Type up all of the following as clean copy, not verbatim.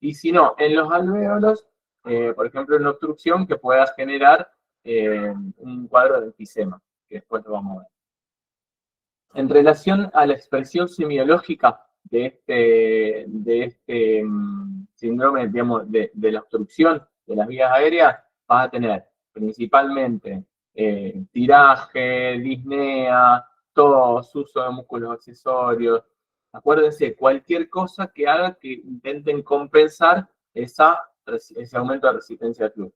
y si no, en los alvéolos, por ejemplo, en obstrucción que puedas generar un cuadro de enfisema, que después lo vamos a ver. En relación a la expresión semiológica de este síndrome, digamos, de la obstrucción de las vías aéreas, vas a tener principalmente tiraje, disnea, tos, uso de músculos accesorios. Acuérdense, cualquier cosa que haga que intenten compensar ese aumento de resistencia al flujo.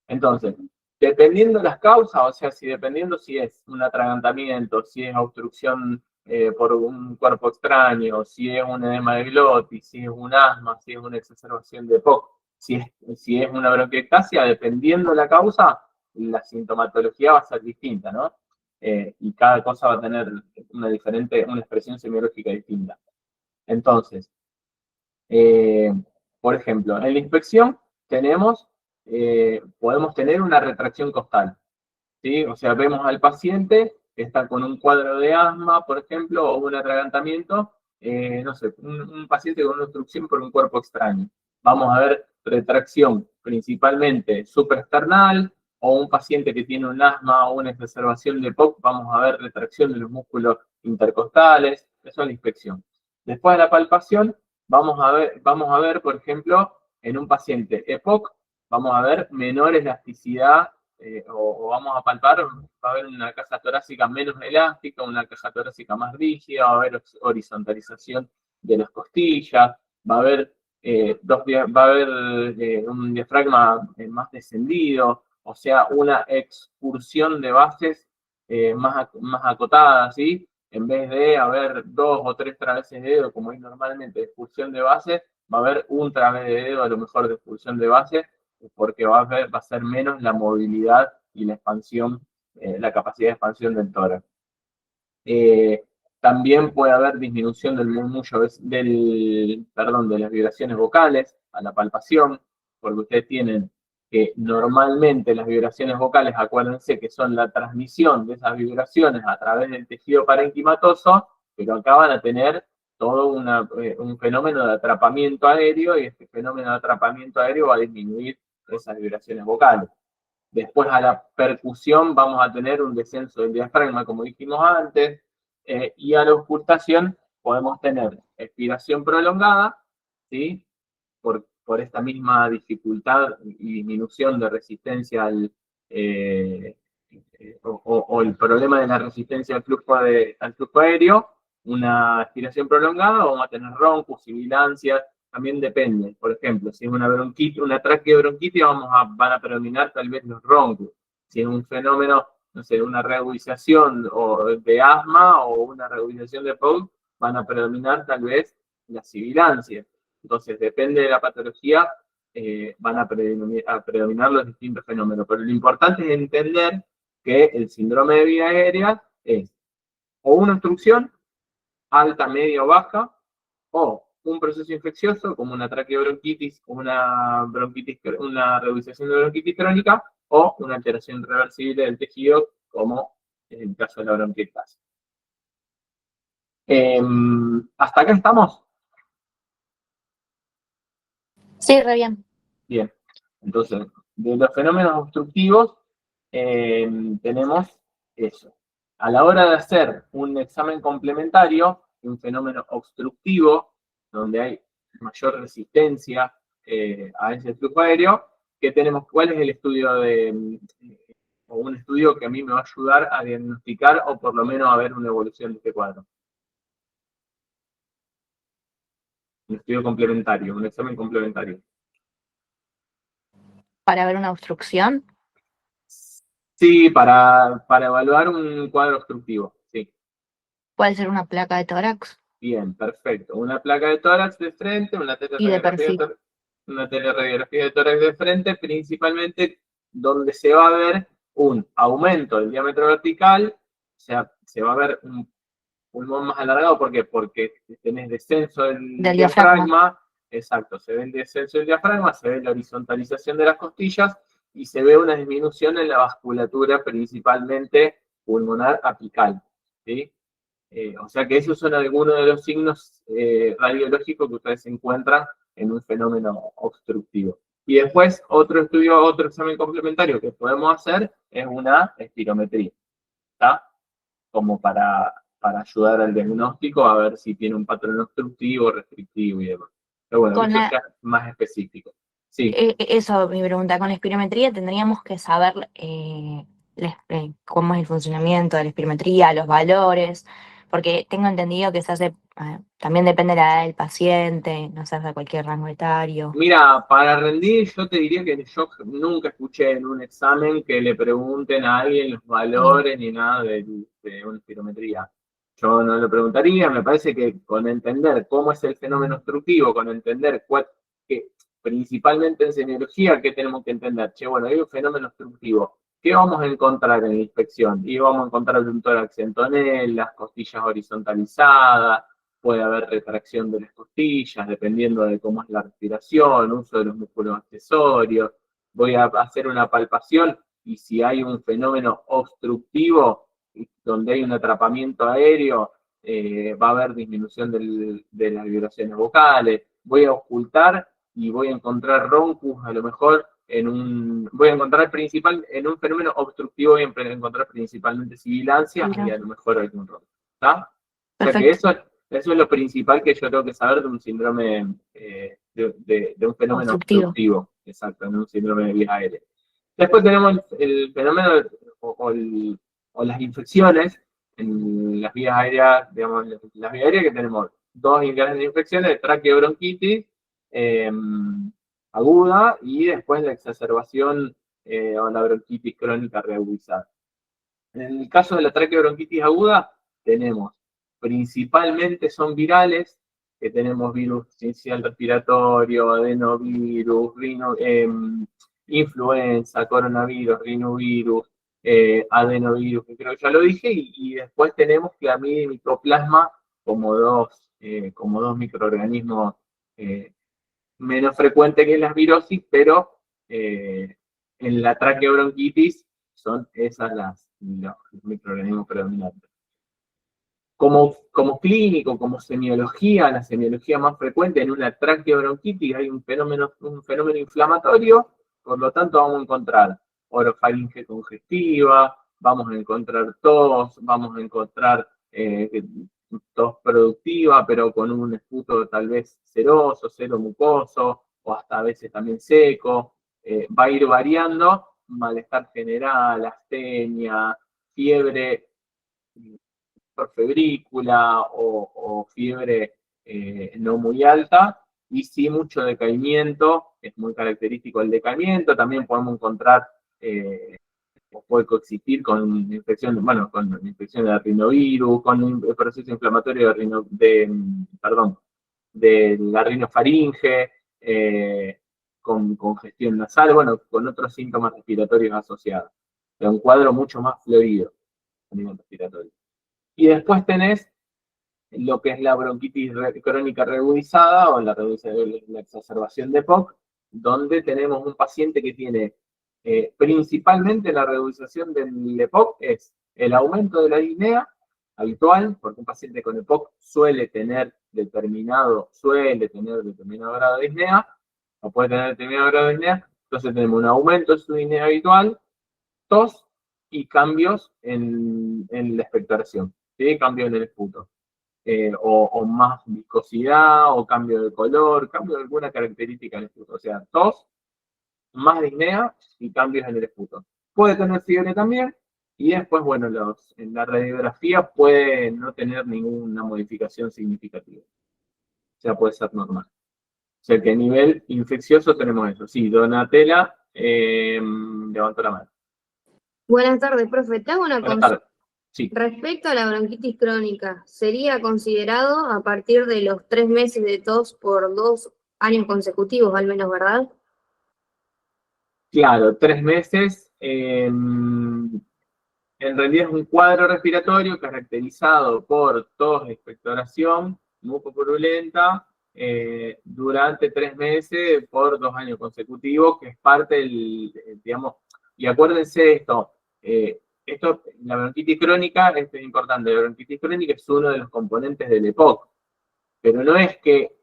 Entonces, dependiendo de las causas, o sea, dependiendo si es un atragantamiento, si es obstrucción por un cuerpo extraño, si es un edema de glotis, si es un asma, si es una exacerbación de POC, si es una bronquiectasia, dependiendo de la causa, la sintomatología va a ser distinta, ¿no? Y cada cosa va a tener una expresión semiológica distinta. Entonces, por ejemplo, en la inspección podemos tener una retracción costal, ¿sí? O sea, vemos al paciente que está con un cuadro de asma, por ejemplo, o un atragantamiento, no sé, un paciente con una obstrucción por un cuerpo extraño. Vamos a ver retracción principalmente supraesternal, o un paciente que tiene un asma o una exacerbación de POC, vamos a ver retracción de los músculos intercostales, eso es la inspección. Después de la palpación, vamos a ver, por ejemplo, en un paciente EPOC, vamos a ver menor elasticidad, o vamos a palpar, va a haber una caja torácica menos elástica, una caja torácica más rígida, va a haber horizontalización de las costillas, va a haber, un diafragma más descendido, o sea, una excursión de bases más acotada, ¿sí? En vez de haber 2 o 3 traveses de dedo, como es normalmente de expulsión de base, va a haber un través de dedo a lo mejor de expulsión de base, porque va a ser menos la movilidad y la expansión, la capacidad de expansión del tórax. También puede haber disminución del murmullo, de las vibraciones vocales a la palpación, porque ustedes tienen que normalmente las vibraciones vocales, acuérdense que son la transmisión de esas vibraciones a través del tejido parenquimatoso, pero acá van a tener todo un fenómeno de atrapamiento aéreo, y este fenómeno de atrapamiento aéreo va a disminuir esas vibraciones vocales. Después a la percusión vamos a tener un descenso del diafragma, como dijimos antes, y a la auscultación podemos tener expiración prolongada, ¿sí? Por esta misma dificultad y disminución de resistencia o el problema de la resistencia al flujo aéreo, una expiración prolongada, o vamos a tener roncos, sibilancias, también depende. Por ejemplo, si es una bronquitis, una traqueobronquitis, van a predominar tal vez los roncos. Si es un fenómeno, no sé, una reagudización de asma o una reagudización de POC, van a predominar tal vez las sibilancias. Entonces, depende de la patología, van a predominar los distintos fenómenos. Pero lo importante es entender que el síndrome de vía aérea es o una obstrucción alta, media o baja, o un proceso infeccioso como una traqueobronquitis, una reducción de bronquitis crónica, o una alteración irreversible del tejido, como en el caso de la bronquiectasis. ¿Hasta acá estamos? Sí, re bien. Bien. Entonces, de los fenómenos obstructivos, tenemos eso. A la hora de hacer un examen complementario, un fenómeno obstructivo, donde hay mayor resistencia a ese flujo aéreo, ¿cuál es el estudio o un estudio que a mí me va a ayudar a diagnosticar o por lo menos a ver una evolución de este cuadro? Un estudio complementario, un examen complementario. ¿Para ver una obstrucción? Sí, para evaluar un cuadro obstructivo, sí. ¿Puede ser una placa de tórax? Bien, perfecto. Una placa de tórax de frente, una teleradiografía de tórax de frente, principalmente donde se va a ver un aumento del diámetro vertical, o sea, se va a ver un pulmón más alargado. ¿Por qué? Porque tenés descenso del diafragma. Exacto, se ve el descenso del diafragma, se ve la horizontalización de las costillas y se ve una disminución en la vasculatura, principalmente pulmonar apical, ¿sí? O sea que esos son algunos de los signos radiológicos que ustedes encuentran en un fenómeno obstructivo. Y después, otro estudio, otro examen complementario que podemos hacer es una espirometría, ¿está? Como para ayudar al diagnóstico a ver si tiene un patrón obstructivo, restrictivo y demás. Pero bueno, Con esto la, ya es más específico. Sí. Eso, mi pregunta, con la espirometría tendríamos que saber cómo es el funcionamiento de la espirometría, los valores, porque tengo entendido que se hace, también depende de la edad del paciente, no se hace a cualquier rango etario. Mira, para rendir yo te diría que yo nunca escuché en un examen que le pregunten a alguien los Bien, valores ni nada de una espirometría. Yo no le preguntaría, me parece que con entender cómo es el fenómeno obstructivo, con entender que principalmente en semiología, ¿qué tenemos que entender? Che, bueno, hay un fenómeno obstructivo. ¿Qué vamos a encontrar en la inspección? Y vamos a encontrar un tórax en tonelas, costillas horizontalizadas, puede haber retracción de las costillas, dependiendo de cómo es la respiración, uso de los músculos accesorios. Voy a hacer una palpación y si hay un fenómeno obstructivo, donde hay un atrapamiento aéreo, va a haber disminución de las vibraciones vocales. Voy a ocultar y voy a encontrar roncus, a lo mejor voy a encontrar en un fenómeno obstructivo, voy a encontrar principalmente sibilancias y a mira, lo mejor algún ronco. ¿Está? O sea que perfecto, eso es lo principal que yo tengo que saber de un síndrome, de un fenómeno obstructivo. obstructivo, exacto, en un síndrome de vías aéreas. Después tenemos el fenómeno o las infecciones en las vías aéreas, digamos, las vías aéreas que tenemos dos grandes infecciones, traqueobronquitis eh, aguda y después la exacerbación o la bronquitis crónica reagudizada. En el caso de la traqueobronquitis aguda, tenemos principalmente son virales, que tenemos virus sincicial respiratorio, adenovirus, influenza, coronavirus, rinovirus, adenovirus, que creo que ya lo dije, y después tenemos clamidia y micoplasma como dos microorganismos eh, menos frecuentes que las virosis, pero en la traqueobronquitis son esas los microorganismos predominantes. Como clínico, como semiología, la semiología más frecuente en una traqueobronquitis hay un fenómeno inflamatorio, por lo tanto vamos a encontrar orofaringe congestiva, vamos a encontrar tos, vamos a encontrar tos productiva, pero con un esputo tal vez ceroso, cero mucoso, o hasta a veces también seco. Va a ir variando, malestar general, astenia, fiebre febrícula o fiebre no muy alta, y sí mucho decaimiento, es muy característico el decaimiento, también podemos encontrar o puede coexistir con infección, bueno, con infección de rinovirus, con el proceso inflamatorio perdón, de la rinofaringe, con congestión nasal, bueno, con otros síntomas respiratorios asociados. Es un cuadro mucho más florido a nivel respiratorio. Y después tenés lo que es la bronquitis crónica reagudizada o la exacerbación de POC, donde tenemos un paciente que tiene principalmente la reagudización del EPOC es el aumento de la disnea habitual, porque un paciente con EPOC suele tener determinado grado de disnea, o puede tener determinado grado de disnea, entonces tenemos un aumento de su disnea habitual, tos y cambios en la expectoración, ¿sí? Cambios en el esputo. O más viscosidad, o cambio de color, cambio de alguna característica en el esputo. O sea, tos, más disnea y cambios en el esputo. Puede tener fiebre también, y después, bueno, en la radiografía puede no tener ninguna modificación significativa. O sea, puede ser normal. O sea que a nivel infeccioso tenemos eso. Sí, Donatella levantó la mano. Buenas tardes, profe. Te hago una Buenas consulta. tardes. Sí. Respecto a la bronquitis crónica, ¿sería considerado a partir de los 3 meses de tos por 2 años consecutivos, al menos, verdad? Claro, 3 meses. En realidad es un cuadro respiratorio caracterizado por tos, expectoración, mucopurulenta, durante 3 meses por 2 años consecutivos, que es parte digamos, y acuérdense la bronquitis crónica, esto es importante, la bronquitis crónica es uno de los componentes del EPOC, pero no es que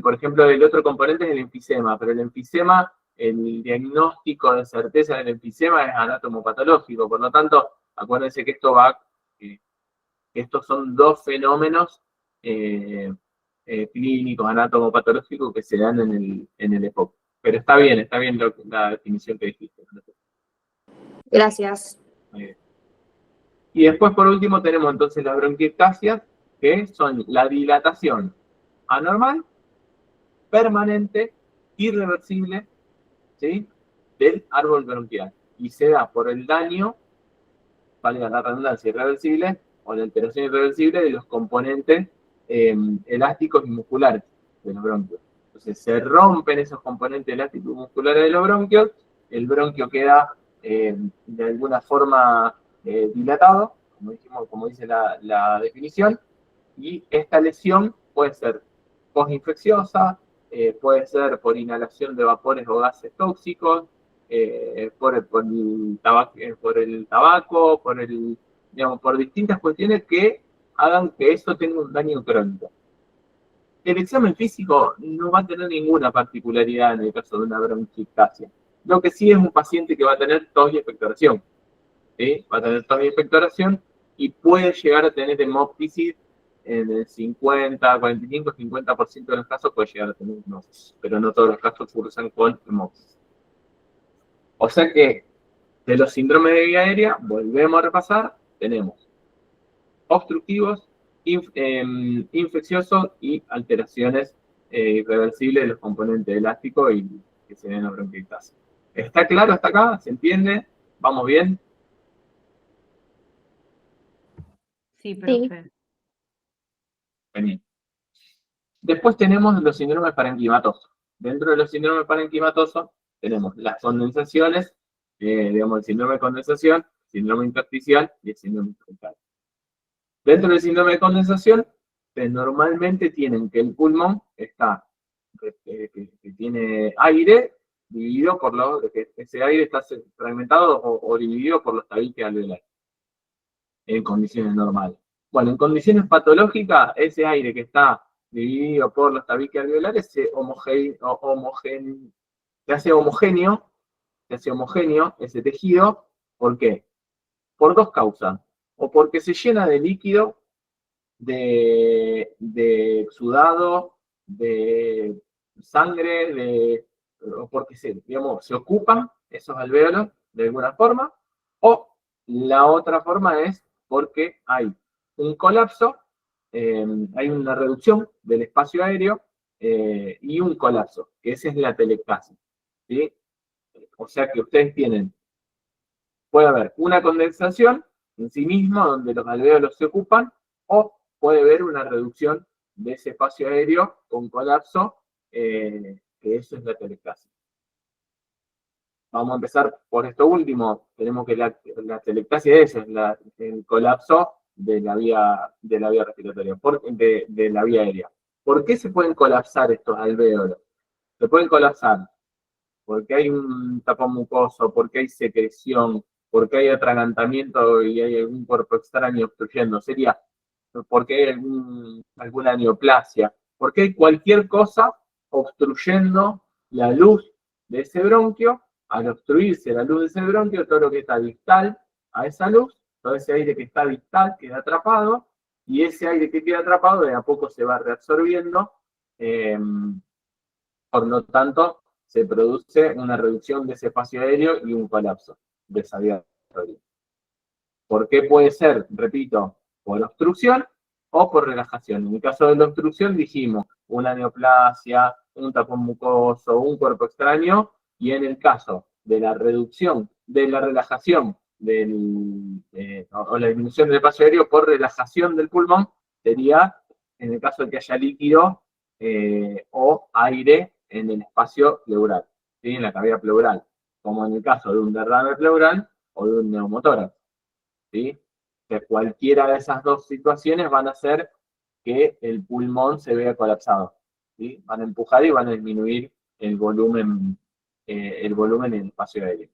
por ejemplo, el otro componente es el enfisema, pero el enfisema, el diagnóstico de certeza del enfisema es anatomopatológico, por lo tanto, acuérdense que estos son dos fenómenos clínicos, anatomopatológicos que se dan en el EPOC. Pero está bien la definición que dijiste. Gracias. Y después, por último, tenemos entonces las bronquiectasias, que son la dilatación anormal, permanente, irreversible, ¿sí?, del árbol bronquial. Y se da por el daño, valga la redundancia, irreversible, o la alteración irreversible de los componentes elásticos y musculares de los bronquios. Entonces se rompen esos componentes elásticos y musculares de los bronquios, el bronquio queda de alguna forma dilatado, como dice la definición, y esta lesión puede ser postinfecciosa, puede ser por inhalación de vapores o gases tóxicos, por el tabaco, digamos, por distintas cuestiones que hagan que eso tenga un daño crónico. El examen físico no va a tener ninguna particularidad en el caso de una bronquiectasia. Lo que sí es un paciente que va a tener tos y expectoración. ¿Sí? Va a tener tos y expectoración y puede llegar a tener hemóptisis en el 50, 45, 50% de los casos puede llegar a tener hemóptisis, pero no todos los casos cursan con hemóptisis. O sea que de los síndromes de vía aérea, volvemos a repasar, tenemos obstructivos, infecciosos y alteraciones irreversibles de los componentes elásticos y que se ven en la bronquiectasia. ¿Está claro hasta acá? ¿Se entiende? ¿Vamos bien? Sí, profe. Bien. Después tenemos los síndromes parenquimatosos. Dentro de los síndromes parenquimatosos tenemos las condensaciones, digamos el síndrome de condensación, síndrome intersticial y el síndrome intersticial. Dentro del síndrome de condensación, normalmente tienen que el pulmón está, que tiene aire dividido por que ese aire está fragmentado o dividido por los tabiques alveolares en condiciones normales. Bueno, en condiciones patológicas, ese aire que está dividido por los tabiques alveolares se hace homogéneo ese tejido. ¿Por qué? Por dos causas. O porque se llena de líquido, de exudado, de sangre, o porque se ocupan esos alvéolos de alguna forma, o la otra forma es porque hay un colapso, hay una reducción del espacio aéreo y un colapso, que esa es la atelectasis, ¿sí? O sea que ustedes puede haber una condensación en sí misma donde los alvéolos se ocupan, o puede haber una reducción de ese espacio aéreo con colapso, que eso es la atelectasis. Vamos a empezar por esto último. Tenemos que la atelectasis es el colapso de la vía respiratoria, de la vía aérea. ¿Por qué se pueden colapsar estos alvéolos? Se pueden colapsar porque hay un tapón mucoso, porque hay secreción, porque hay atragantamiento y hay algún cuerpo extraño obstruyendo. Sería porque hay alguna neoplasia, porque hay cualquier cosa obstruyendo la luz de ese bronquio. Al obstruirse la luz de ese bronquio, todo lo que está distal a esa luz, todo ese aire que está distal queda atrapado, y ese aire que queda atrapado de a poco se va reabsorbiendo, por lo tanto se produce una reducción de ese espacio aéreo y un colapso de esa vía respiratoria. ¿Por qué puede ser? Repito, por obstrucción o por relajación. En el caso de la obstrucción dijimos una neoplasia, un tapón mucoso, un cuerpo extraño, y en el caso de la reducción, de la relajación o la disminución del espacio aéreo por relajación del pulmón, sería en el caso de que haya líquido o aire en el espacio pleural, ¿sí? En la cavidad pleural, como en el caso de un derrame pleural o de un neumotórax, ¿sí? Que cualquiera de esas dos situaciones van a hacer que el pulmón se vea colapsado, ¿sí? Van a empujar y van a disminuir el volumen en el espacio aéreo.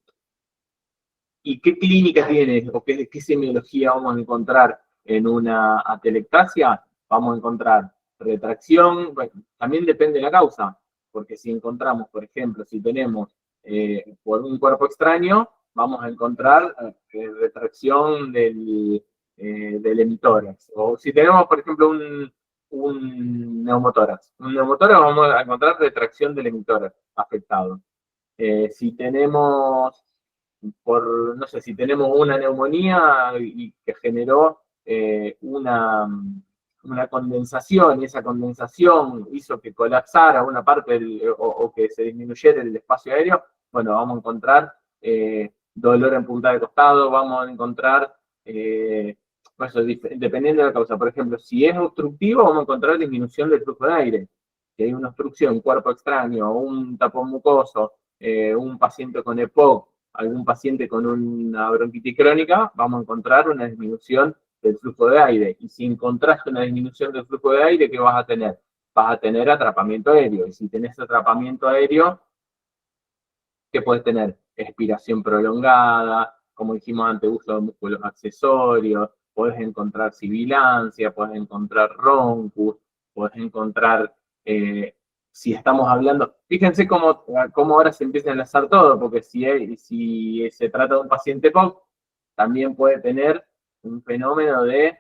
¿Y qué clínica tiene o qué semiología vamos a encontrar en una atelectasia? Vamos a encontrar retracción, bueno, también depende de la causa, porque si encontramos, por ejemplo, si tenemos por un cuerpo extraño, vamos a encontrar retracción del hemitórax. O si tenemos, por ejemplo, un neumotórax. Un neumotórax vamos a encontrar retracción del hemitórax afectado. Si tenemos, no sé, si tenemos una neumonía y que generó una condensación, y esa condensación hizo que colapsara una parte o que se disminuyera el espacio aéreo, bueno, vamos a encontrar dolor en punta de costado, vamos a encontrar, eso, dependiendo de la causa. Por ejemplo, si es obstructivo, vamos a encontrar disminución del flujo de aire. Si hay una obstrucción, cuerpo extraño, un tapón mucoso, un paciente con EPOC, algún paciente con una bronquitis crónica, vamos a encontrar una disminución del flujo de aire. Y si encontraste una disminución del flujo de aire, ¿qué vas a tener? Vas a tener atrapamiento aéreo. Y si tenés atrapamiento aéreo, ¿qué puedes tener? Expiración prolongada, como dijimos antes, uso de músculos accesorios, puedes encontrar sibilancia, puedes encontrar roncus, puedes encontrar, si estamos hablando, fíjense cómo ahora se empieza a enlazar todo, porque si se trata de un paciente POC, también puede tener un fenómeno de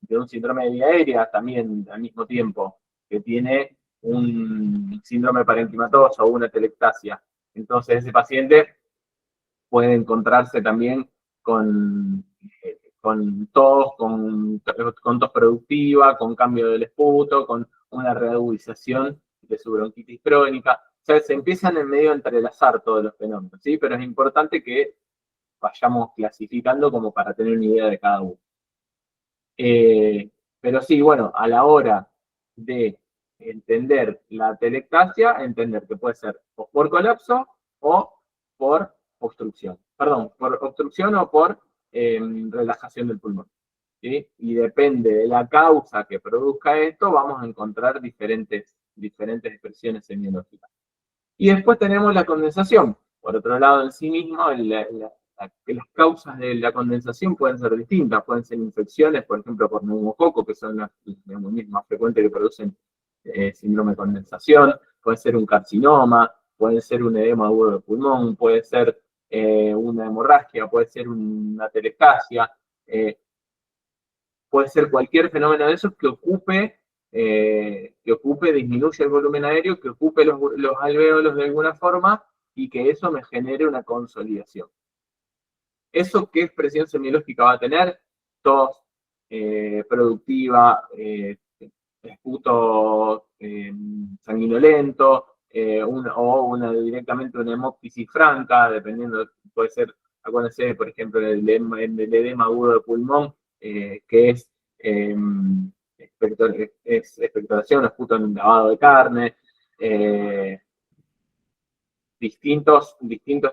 un síndrome de vía aérea también al mismo tiempo, que tiene un síndrome parenquimatoso o una telectasia. Entonces ese paciente puede encontrarse también con tos, con tos productiva, con cambio del esputo, con una reagudización de su bronquitis crónica. O sea, se empiezan en medio a entrelazar todos los fenómenos, ¿sí? Pero es importante que vayamos clasificando como para tener una idea de cada uno. Pero sí, bueno, a la hora de entender la telectasia, entender que puede ser o por colapso o por obstrucción. Perdón, por obstrucción o por relajación del pulmón. ¿Sí? Y depende de la causa que produzca esto, vamos a encontrar diferentes expresiones semiológicas. Y después tenemos la condensación. Por otro lado, en sí mismo, las causas de la condensación pueden ser distintas, pueden ser infecciones, por ejemplo, por neumococo, que son las neumonías más frecuentes que producen síndrome de condensación, puede ser un carcinoma, puede ser un edema agudo de pulmón, puede ser una hemorragia, puede ser una telectasia, puede ser cualquier fenómeno de esos que ocupe, disminuya el volumen aéreo, que ocupe los alvéolos de alguna forma y que eso me genere una consolidación. ¿Eso qué expresión semiológica va a tener? Tos productiva, esputo sanguinolento, directamente una hemóptisis franca, dependiendo, puede ser, acuérdense, por ejemplo, el edema agudo de pulmón, que es expectoración, esputo en lavado de carne, distintos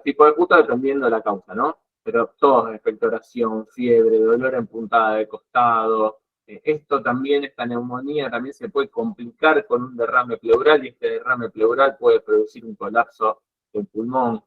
tipos de esputo dependiendo de la causa, ¿no? Pero todo, expectoración, fiebre, dolor en puntada de costado. Esto también, esta neumonía también se puede complicar con un derrame pleural y este derrame pleural puede producir un colapso del pulmón.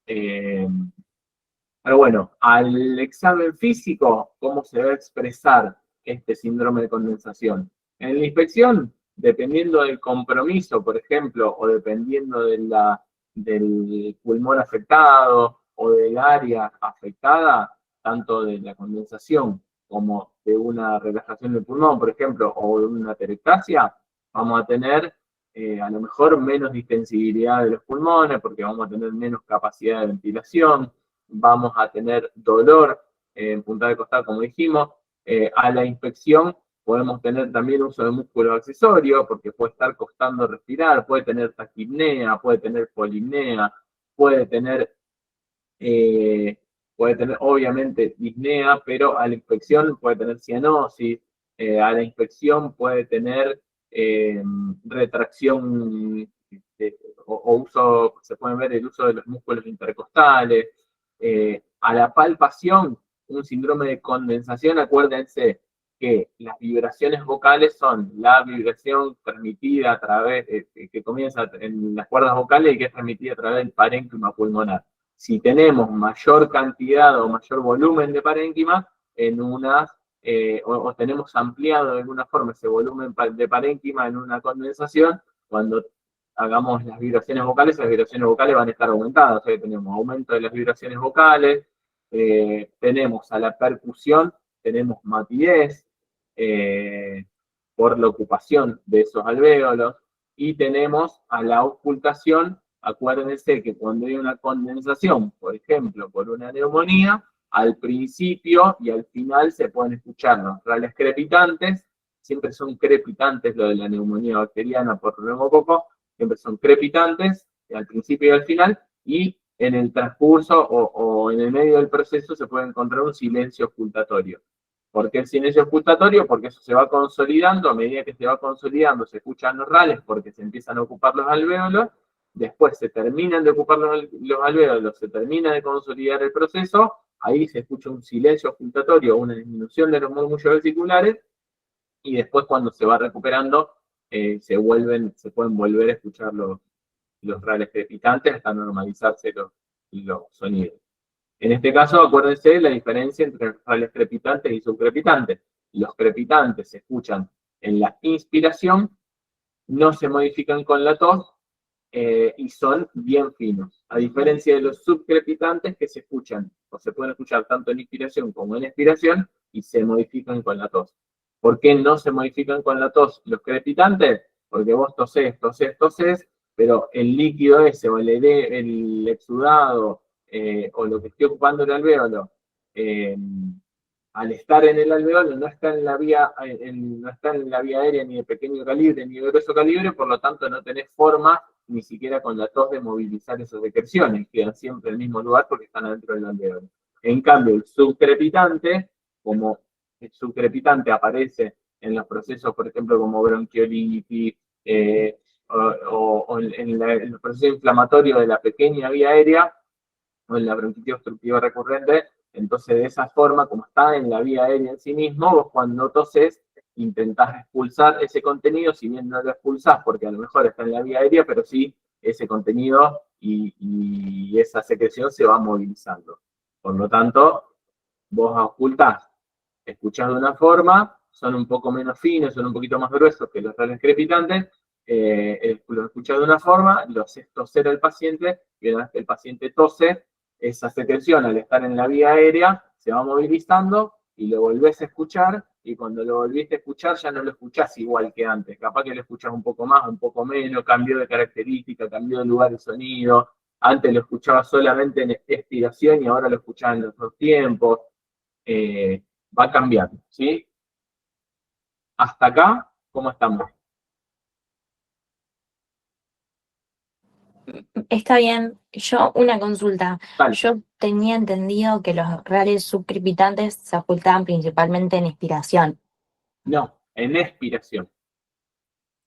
Pero bueno, al examen físico, ¿cómo se va a expresar este síndrome de condensación? En la inspección, dependiendo del compromiso, por ejemplo, o dependiendo del pulmón afectado o del área afectada, tanto de la condensación como de una relajación del pulmón, por ejemplo, o de una telectasia, vamos a tener a lo mejor menos distensibilidad de los pulmones, porque vamos a tener menos capacidad de ventilación, vamos a tener dolor en punta de costado, como dijimos. A la inspección podemos tener también uso de músculos accesorios, porque puede estar costando respirar, puede tener taquipnea, puede tener polipnea, puede tener obviamente disnea, pero a la inspección puede tener cianosis, a la inspección puede tener retracción o uso, se pueden ver el uso de los músculos intercostales. A la palpación, un síndrome de condensación, acuérdense que las vibraciones vocales son la vibración transmitida a través, que comienza en las cuerdas vocales y que es transmitida a través del parénquima pulmonar. Si tenemos mayor cantidad o mayor volumen de parénquima, en unas o tenemos ampliado de alguna forma ese volumen de parénquima en una condensación, cuando hagamos las vibraciones vocales van a estar aumentadas. O sea, tenemos aumento de las vibraciones vocales, tenemos a la percusión, tenemos matidez, por la ocupación de esos alvéolos, y tenemos a la auscultación. Acuérdense que cuando hay una condensación, por ejemplo, por una neumonía, al principio y al final se pueden escuchar los rales crepitantes, siempre son crepitantes lo de la neumonía bacteriana por neumococo, siempre son crepitantes al principio y al final, y en el transcurso o en el medio del proceso se puede encontrar un silencio auscultatorio. ¿Por qué el silencio auscultatorio? Porque eso se va consolidando, a medida que se va consolidando se escuchan los rales porque se empiezan a ocupar los alvéolos, después se terminan de ocupar los alvéolos, se termina de consolidar el proceso, ahí se escucha un silencio auscultatorio, una disminución de los murmullos vesiculares, y después cuando se va recuperando, se pueden volver a escuchar los rales crepitantes hasta normalizarse los sonidos. En este caso, acuérdense la diferencia entre rales crepitantes y subcrepitantes. Los crepitantes se escuchan en la inspiración, no se modifican con la tos, y son bien finos. A diferencia de los subcrepitantes que se escuchan, o se pueden escuchar tanto en inspiración como en expiración, y se modifican con la tos. ¿Por qué no se modifican con la tos los crepitantes? Porque vos tosés, pero el líquido ese, o el exudado, o lo que esté ocupando el alvéolo, al estar en el alvéolo no está en la vía aérea ni de pequeño calibre ni de grueso calibre, por lo tanto no tenés forma ni siquiera con la tos de movilizar esas secreciones, quedan siempre en el mismo lugar porque están adentro del alvéolo. En cambio, el subcrepitante, como el subcrepitante aparece en los procesos, por ejemplo, como bronquiolitis, o en los procesos inflamatorios de la pequeña vía aérea, o en la bronquitis obstructiva recurrente, entonces de esa forma, como está en la vía aérea en sí mismo, vos cuando toses intentás expulsar ese contenido, si bien no lo expulsás porque a lo mejor está en la vía aérea, pero sí ese contenido y esa secreción se va movilizando. Por lo tanto, vos auscultás, escuchás de una forma, son un poco menos finos, son un poquito más gruesos que los rales crepitantes, los escuchás de una forma, lo haces toser al paciente, y una vez que el paciente tose, esa secreción al estar en la vía aérea se va movilizando y lo volvés a escuchar, y cuando lo volviste a escuchar ya no lo escuchás igual que antes, capaz que lo escuchás un poco más, un poco menos, cambió de característica, cambió de lugar de sonido, antes lo escuchabas solamente en expiración y ahora lo escuchás en los dos tiempos, va cambiando, ¿sí? Hasta acá, ¿cómo estamos? Está bien. Yo, una consulta. Dale. Yo tenía entendido que los rales subcrepitantes se ocultaban principalmente en expiración. No, en expiración.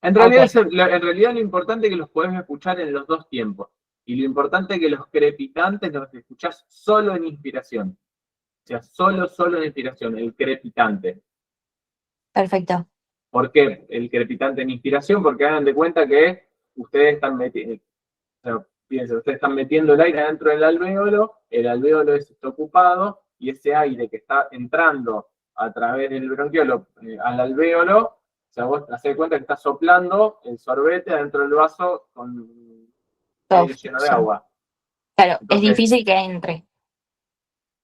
En realidad, Ok. en realidad lo importante es que los podés escuchar en los dos tiempos. Y lo importante es que los crepitantes los escuchás solo en inspiración. O sea, solo en inspiración, el crepitante. Perfecto. ¿Por qué el crepitante en inspiración? Porque hagan de cuenta que ustedes están metiendo, o sea, fíjense, ustedes están metiendo el aire dentro del alvéolo, el alvéolo está ocupado, y ese aire que está entrando a través del bronquiolo al alvéolo, o sea, vos te das cuenta que está soplando el sorbete adentro del vaso con aire lleno de Sí. agua. Claro, Entonces, es difícil que entre.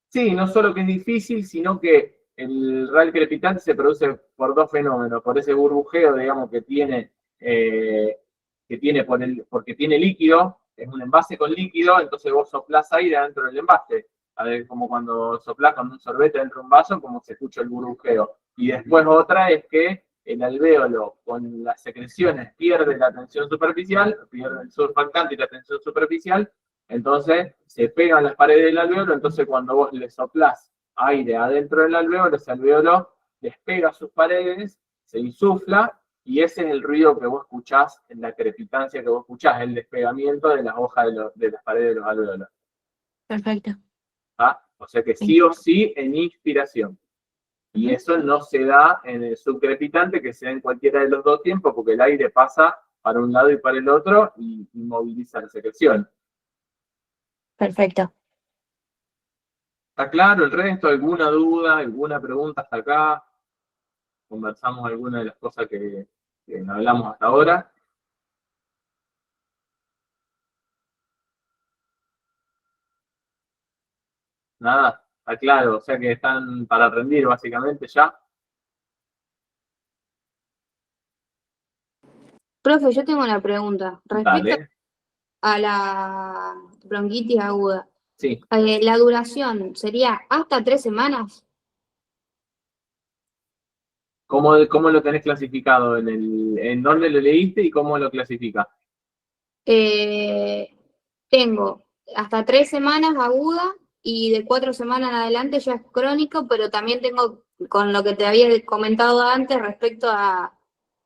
sí, no solo que es difícil, sino que el ral crepitante se produce por dos fenómenos, por ese burbujeo, digamos, que tiene porque tiene líquido, es un envase con líquido, entonces vos soplás aire dentro del envase. A ver, como cuando soplás con un sorbete dentro de un vaso, como se escucha el burbujeo. Y después otra es que el alvéolo con las secreciones pierde la tensión superficial, pierde el surfactante y la tensión superficial, entonces se pegan las paredes del alvéolo, entonces cuando vos le soplás aire adentro del alvéolo, ese alvéolo despega sus paredes, se insufla, y ese es el ruido que vos escuchás en la crepitancia que vos escuchás, el despegamiento de las hojas de las paredes de los alvéolos. Perfecto. ¿Ah? O sea que sí o sí en inspiración. Y eso no se da en el subcrepitante, que se da en cualquiera de los dos tiempos, porque el aire pasa para un lado y para el otro y moviliza la secreción. Perfecto. ¿Está claro el resto? ¿Alguna duda? ¿Alguna pregunta hasta acá? Conversamos algunas de las cosas que hablamos hasta ahora. Nada, está claro, o sea que están para rendir básicamente ya. Profe, yo tengo una pregunta. Respecto Dale, a la bronquitis aguda, sí. ¿la duración sería hasta 3 semanas? ¿Cómo lo tenés clasificado? ¿En dónde lo leíste y cómo lo clasificas? Eh, Tengo hasta 3 semanas aguda y de 4 semanas en adelante ya es crónico, pero también tengo con lo que te había comentado antes respecto a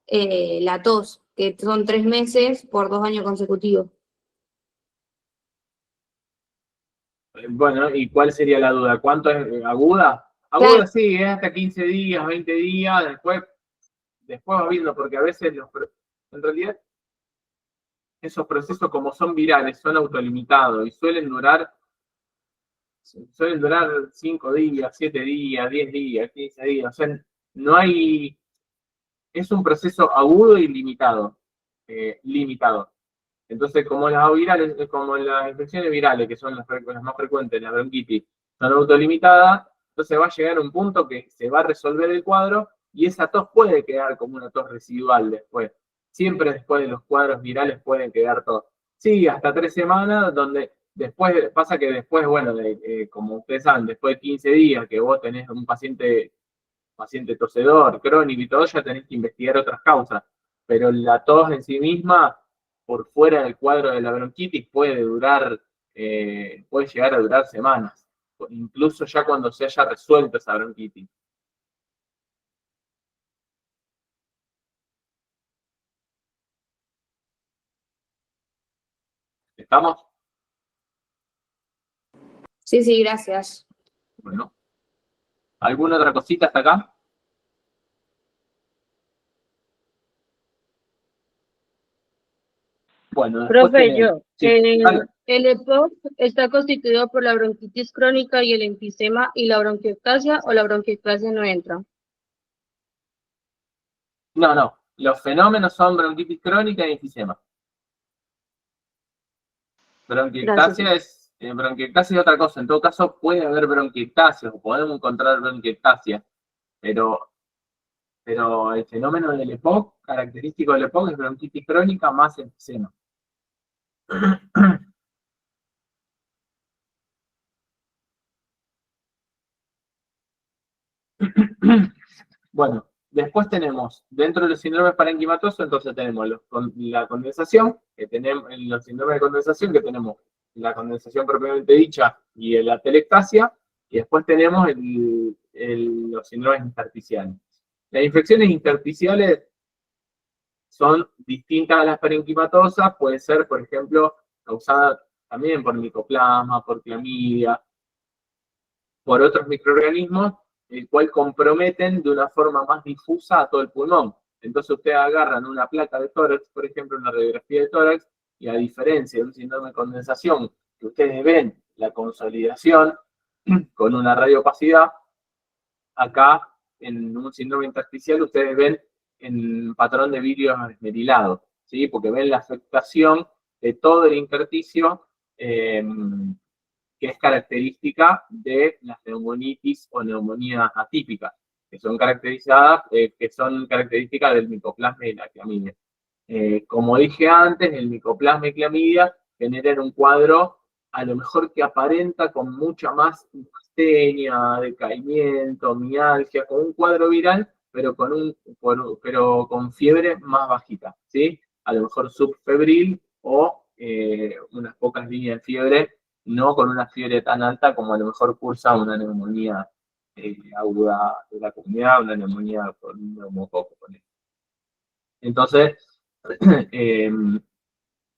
la tos, que son 3 meses por 2 años consecutivos. Bueno, ¿y cuál sería la duda? ¿Cuánto es aguda? Claro, Aguda sí, es hasta 15 días, 20 días, después va viendo, porque a veces en realidad esos procesos como son virales, son autolimitados y suelen durar 5 días, 7 días, 10 días, 15 días. O sea, no hay, es un proceso agudo y limitado. Entonces, como las infecciones virales, que son las más frecuentes, la bronquitis, son autolimitadas, entonces va a llegar un punto que se va a resolver el cuadro y esa tos puede quedar como una tos residual después. Siempre después de los cuadros virales pueden quedar tos. Sí, hasta 3 semanas, donde después pasa que después, bueno, como ustedes saben, después de 15 días que vos tenés un paciente tosedor, crónico y todo, ya tenés que investigar otras causas. Pero la tos en sí misma, por fuera del cuadro de la bronquitis, puede llegar a durar semanas, incluso ya cuando se haya resuelto esa bronquitis. ¿Estamos? sí, sí, gracias. Bueno. ¿Alguna otra cosita hasta acá? Bueno, después Profe, tenemos. yo, Sí, dale. el EPOC está constituido por la bronquitis crónica y el enfisema y la bronquiectasia o la bronquiectasia no entra. No. Los fenómenos son bronquitis crónica y enfisema. Gracias. Bronquiectasia es otra cosa. En todo caso, puede haber bronquiectasia o podemos encontrar bronquiectasia, pero el fenómeno del EPOC, característico del EPOC, es bronquitis crónica más enfisema. Bueno, después tenemos, dentro de los síndromes parenquimatosos, entonces tenemos la condensación, que tenemos, en los síndromes de condensación, que tenemos la condensación propiamente dicha y la telectasia, y después tenemos los síndromes intersticiales. Las infecciones intersticiales son distintas a las parenquimatosas, puede ser, por ejemplo, causada también por micoplasma, por clamidia, por otros microorganismos, el cual comprometen de una forma más difusa a todo el pulmón. Entonces ustedes agarran una placa de tórax, por ejemplo, una radiografía de tórax, y a diferencia de un síndrome de condensación, que ustedes ven la consolidación con una radiopacidad, acá en un síndrome intersticial ustedes ven en patrón de vidrio esmerilado, ¿sí? Porque ven la afectación de todo el intersticio, que es característica de las neumonitis o neumonías atípicas, que son características del micoplasma y la clamidia. Como dije antes, el micoplasma y clamidia generan un cuadro a lo mejor que aparenta con mucha más astenia, decaimiento, mialgia, con un cuadro viral, pero con fiebre más bajita, ¿sí? A lo mejor subfebril o unas pocas líneas de fiebre, no con una fiebre tan alta como a lo mejor cursa una neumonía aguda de la comunidad, una neumonía con un neumococo. Entonces,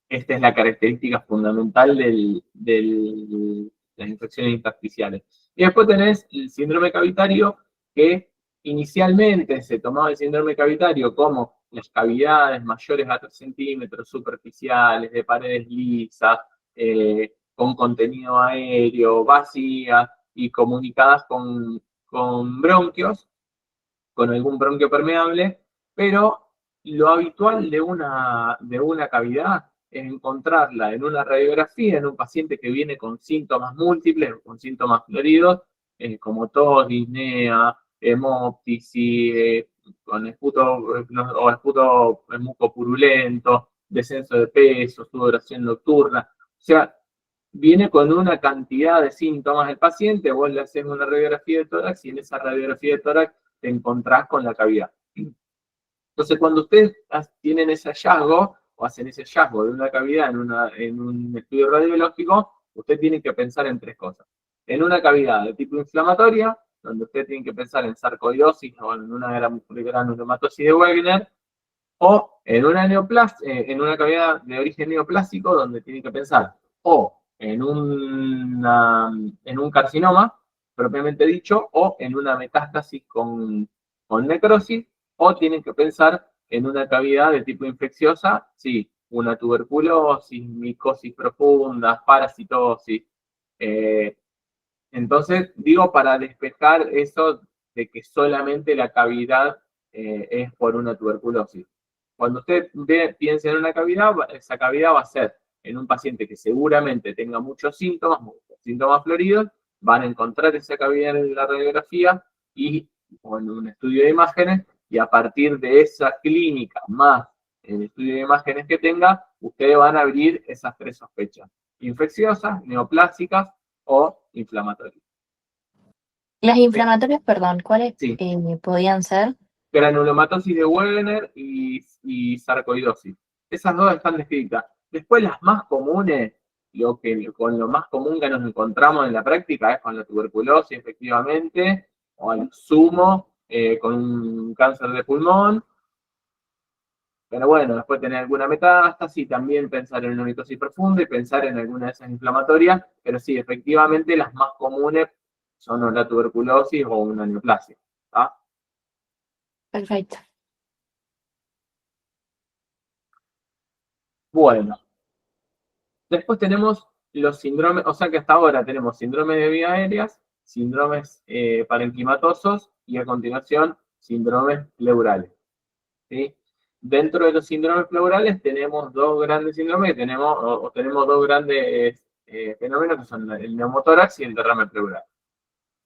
esta es la característica fundamental de las infecciones intersticiales. Y después tenés el síndrome cavitario, que inicialmente se tomaba el síndrome cavitario como las cavidades mayores a 3 centímetros, superficiales, de paredes lisas, con contenido aéreo, vacías, y comunicadas con bronquios, con algún bronquio permeable, pero lo habitual de una cavidad es encontrarla en una radiografía en un paciente que viene con síntomas múltiples, con síntomas floridos, como tos, disnea, hemoptisis, con esputo mucopurulento, descenso de peso, sudoración nocturna. O sea, viene con una cantidad de síntomas el paciente, vos le haces una radiografía de tórax y en esa radiografía de tórax te encontrás con la cavidad. Entonces, cuando ustedes tienen ese hallazgo, o hacen ese hallazgo de una cavidad en un estudio radiológico, usted tiene que pensar en tres cosas. En una cavidad de tipo inflamatoria, donde usted tiene que pensar en sarcoidosis o en una granulomatosis de Wegener, o en una cavidad de origen neoplásico, donde tiene que pensar o en un carcinoma, propiamente dicho, o en una metástasis con necrosis, o tienen que pensar en una cavidad de tipo infecciosa, sí, una tuberculosis, micosis profunda, parasitosis. Entonces, digo, para despejar eso de que solamente la cavidad es por una tuberculosis. Cuando usted piense en una cavidad, esa cavidad va a ser en un paciente que seguramente tenga muchos síntomas floridos, van a encontrar esa cavidad en la radiografía o en un estudio de imágenes, y a partir de esa clínica más el estudio de imágenes que tenga, ustedes van a abrir esas tres sospechas: infecciosas, neoplásicas o inflamatorias. Las inflamatorias, perdón, ¿cuáles Sí. podían ser? Granulomatosis de Wegener y sarcoidosis. Esas dos están descritas. Después las más comunes, con lo más común que nos encontramos en la práctica es con la tuberculosis, efectivamente, o al sumo, con un cáncer de pulmón. Pero bueno, después tener alguna metástasis, también pensar en una micosis profunda y pensar en alguna de esas inflamatorias, pero sí, efectivamente las más comunes son o la tuberculosis o una neoplasia. ¿Ah? Perfecto. Bueno, después tenemos los síndromes, o sea que hasta ahora tenemos síndromes de vías aéreas, síndromes parenquimatosos y a continuación síndromes pleurales. ¿Sí? Dentro de los síndromes pleurales tenemos dos grandes síndromes, tenemos dos grandes fenómenos que son el neumotórax y el derrame pleural.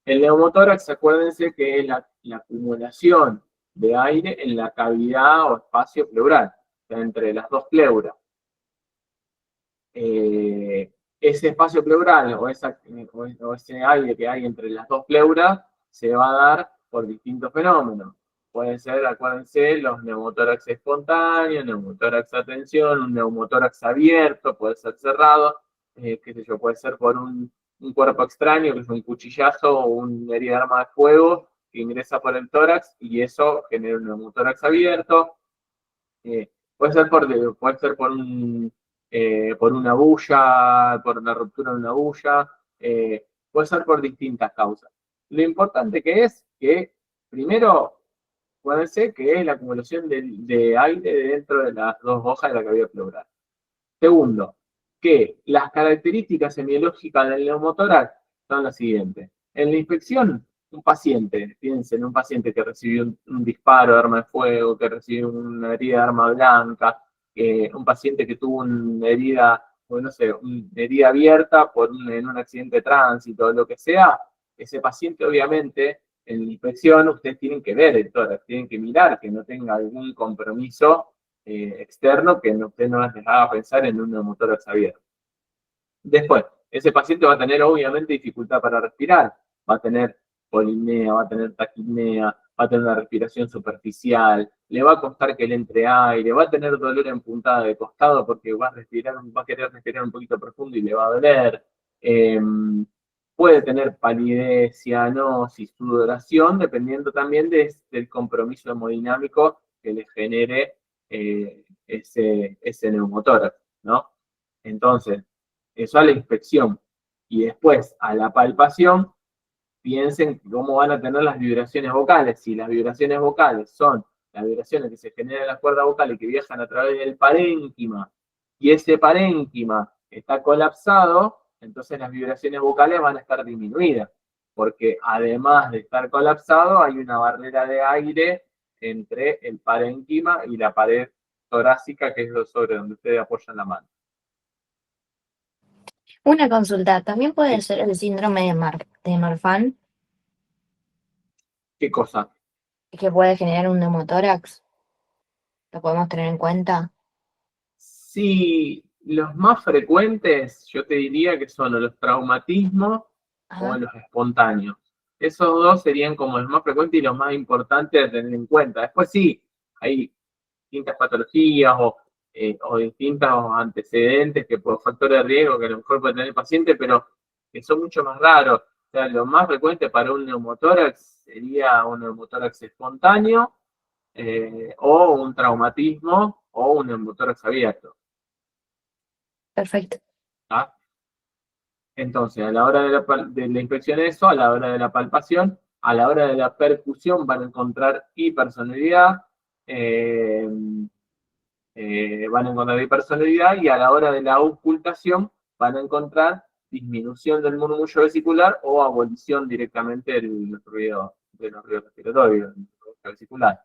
El neumotórax, acuérdense que es la acumulación de aire en la cavidad o espacio pleural, o sea, entre las dos pleuras. Ese espacio pleural o ese aire que hay entre las dos pleuras se va a dar por distintos fenómenos. Pueden ser, acuérdense, los neumotórax espontáneos, neumotórax a tensión, un neumotórax abierto, puede ser cerrado, qué sé yo, puede ser por un cuerpo extraño, que es un cuchillazo o una herida de arma de fuego que ingresa por el tórax y eso genera un neumotórax abierto. Puede ser por una bulla, por la ruptura de una bulla, puede ser por distintas causas. Lo importante que es que, primero, puede ser que es la acumulación de aire dentro de las dos hojas de la cavidad pleural. Segundo, que las características semiológicas del neumotórax son las siguientes. En la infección, piensen en un paciente que recibió un disparo de arma de fuego, que recibió una herida de arma blanca, un paciente que tuvo una herida, o no sé, una herida abierta en un accidente de tránsito, lo que sea, ese paciente obviamente en la infección ustedes tienen que ver el tórax, tienen que mirar que no tenga algún compromiso externo que usted no les haga pensar en un neumotórax abierto. Después, ese paciente va a tener obviamente dificultad para respirar, va a tener polimnea, va a tener taquipnea, va a tener una respiración superficial, le va a costar que le entre aire, va a tener dolor en puntada de costado porque va a querer respirar un poquito profundo y le va a doler. Puede tener palidez, cianosis, sudoración, dependiendo también del compromiso hemodinámico que le genere ese neumotórax, ¿no? Entonces, eso a la inspección. Y después, a la palpación, piensen cómo van a tener las vibraciones vocales. Si las vibraciones vocales son las vibraciones que se generan en las cuerdas vocales y que viajan a través del parénquima, y ese parénquima está colapsado, entonces las vibraciones vocales van a estar disminuidas. porque además de estar colapsado, hay una barrera de aire entre el parénquima y la pared torácica, que es lo sobre donde ustedes apoyan la mano. Una consulta, ¿también puede Sí. ser el síndrome de Marfan, ¿Qué cosa? que puede generar un neumotórax? ¿Lo podemos tener en cuenta? Sí, los más frecuentes, yo te diría que son o los traumatismos o Ajá. los espontáneos. Esos dos serían como los más frecuentes y los más importantes a tener en cuenta. Después sí, hay distintas patologías o distintos antecedentes que por factores de riesgo que a lo mejor puede tener el paciente, pero que son mucho más raros. O sea, lo más frecuente para un neumotórax sería un neumotórax espontáneo o un traumatismo o un neumotórax abierto. Perfecto. ¿Ah? Entonces, a la hora de la inspección eso, a la hora de la palpación, a la hora de la percusión van a encontrar hipersonoridad, van a encontrar hipersonoridad y a la hora de la auscultación van a encontrar disminución del murmullo vesicular o abolición directamente de los ruidos respiratorios, del ruido vesicular.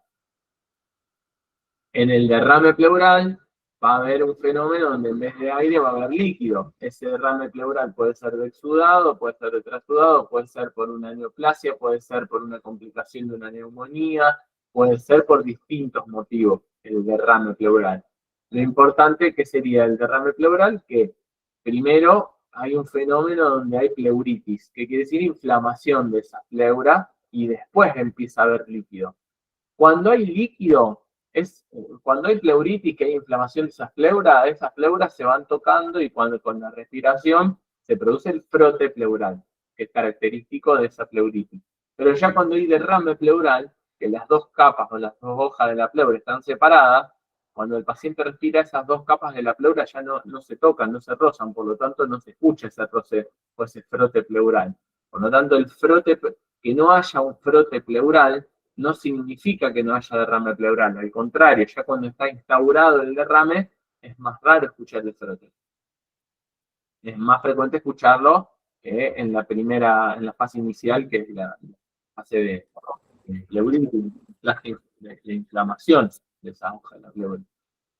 En el derrame pleural va a haber un fenómeno donde en vez de aire va a haber líquido. Ese derrame pleural puede ser de exudado, puede ser de trasudado, puede ser por una neoplasia, puede ser por una complicación de una neumonía, puede ser por distintos motivos el derrame pleural. Lo importante que sería el derrame pleural, que primero hay un fenómeno donde hay pleuritis, que quiere decir inflamación de esa pleura, y después empieza a haber líquido. Cuando hay líquido, cuando hay pleuritis, que hay inflamación de esas pleuras se van tocando y cuando con la respiración se produce el frote pleural, que es característico de esa pleuritis. Pero ya cuando hay derrame pleural, que las dos capas o las dos hojas de la pleura están separadas, cuando el paciente respira, esas dos capas de la pleura ya no se tocan, no se rozan, por lo tanto no se escucha ese roce o ese frote pleural. Por lo tanto, que no haya un frote pleural no significa que no haya derrame pleural, al contrario, ya cuando está instaurado el derrame, es más raro escuchar el frote. Es más frecuente escucharlo que en la fase inicial, que es la fase de pleuritis, la inflamación de esa hoja de la pleura.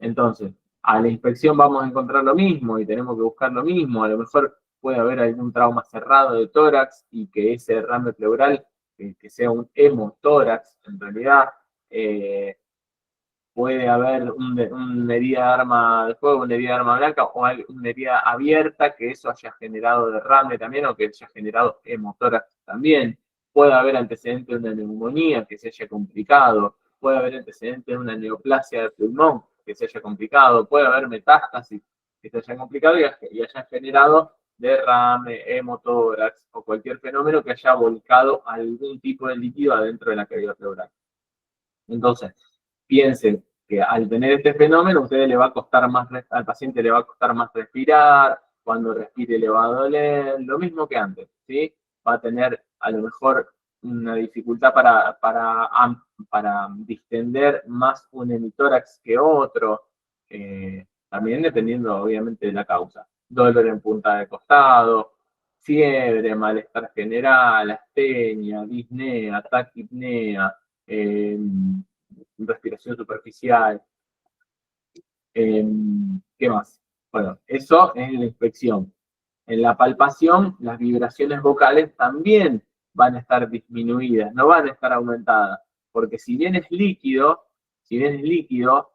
Entonces, a la inspección vamos a encontrar lo mismo y tenemos que buscar lo mismo. A lo mejor puede haber algún trauma cerrado de tórax y que ese derrame pleural que sea un hemotórax, en realidad puede haber una herida de arma de fuego, una herida de arma blanca o una herida abierta que eso haya generado derrame también o que haya generado hemotórax también. Puede haber antecedentes de una neumonía que se haya complicado, puede haber antecedentes de una neoplasia de pulmón que se haya complicado, puede haber metástasis que se haya complicado y haya generado derrame, hemotórax o cualquier fenómeno que haya volcado algún tipo de líquido adentro de la cavidad pleural. Entonces, piensen que al tener este fenómeno, al paciente le va a costar más respirar, cuando respire le va a doler, lo mismo que antes, ¿sí? Va a tener a lo mejor una dificultad para distender más un hemitórax que otro, también dependiendo obviamente de la causa. Dolor en punta de costado, fiebre, malestar general, astenia, disnea, taquipnea, respiración superficial. ¿Qué más? Bueno, eso es en la inspección. En la palpación, las vibraciones vocales también van a estar disminuidas, no van a estar aumentadas, porque si bien es líquido y el líquido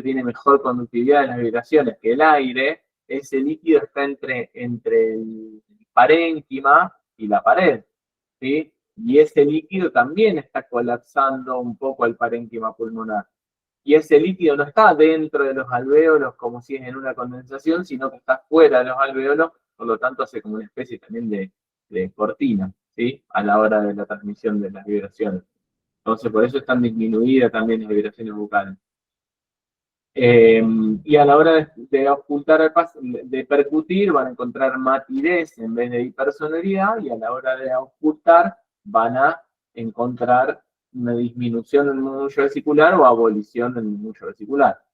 tiene mejor conductividad de las vibraciones que el aire, ese líquido está entre el parénquima y la pared, ¿sí? Y ese líquido también está colapsando un poco el parénquima pulmonar. Y ese líquido no está dentro de los alvéolos como si es en una condensación, sino que está fuera de los alvéolos, por lo tanto hace como una especie también de cortina, ¿sí? A la hora de la transmisión de las vibraciones. Entonces, por eso están disminuidas también las vibraciones vocales. Y a la hora de ocultar de percutir, van a encontrar matidez en vez de hipersonoridad, y a la hora de ocultar van a encontrar una disminución del murmullo vesicular o abolición del murmullo vesicular,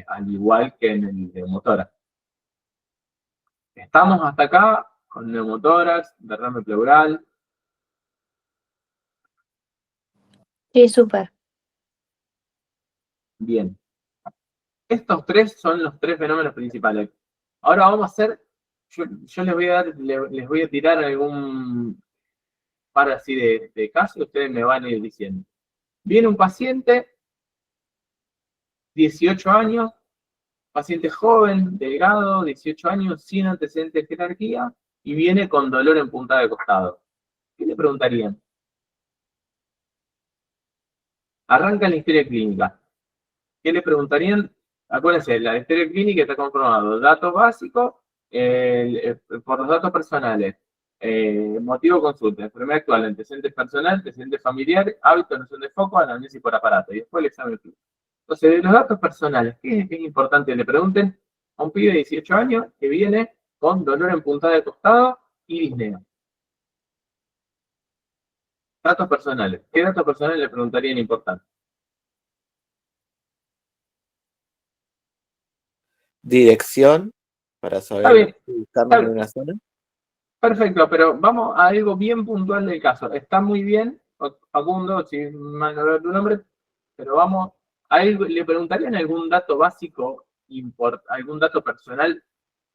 al igual que en el de motora. ¿Estamos hasta acá con neumotórax, derrame pleural. Sí, súper. Bien. Estos tres son los tres fenómenos principales. Ahora vamos a hacer, yo les voy a tirar algún par así de casos, ustedes me van a ir diciendo. Viene un paciente, 18 años, paciente joven, delgado, 18 años, sin antecedentes de jerarquía, y viene con dolor en punta de costado. ¿Qué le preguntarían? Arranca la historia clínica. ¿Qué le preguntarían? Acuérdense, la historia clínica está conformado datos básicos, por los datos personales, motivo de consulta, enfermedad actual, antecedentes personales, antecedentes familiares, hábitos, noción de foco, análisis por aparato, y después el examen clínico. Entonces, de los datos personales, ¿qué es importante? Le pregunten a un pibe de 18 años que viene con dolor en puntada de costado y disnea. Datos personales. ¿Qué datos personales le preguntarían importantes? Dirección, para Está saber bien, ubicarnos en una zona. perfecto, pero vamos a algo bien puntual del caso. Está muy bien, Facundo, si mal no veo tu nombre, pero vamos a algo, le preguntarían algún dato básico, algún dato personal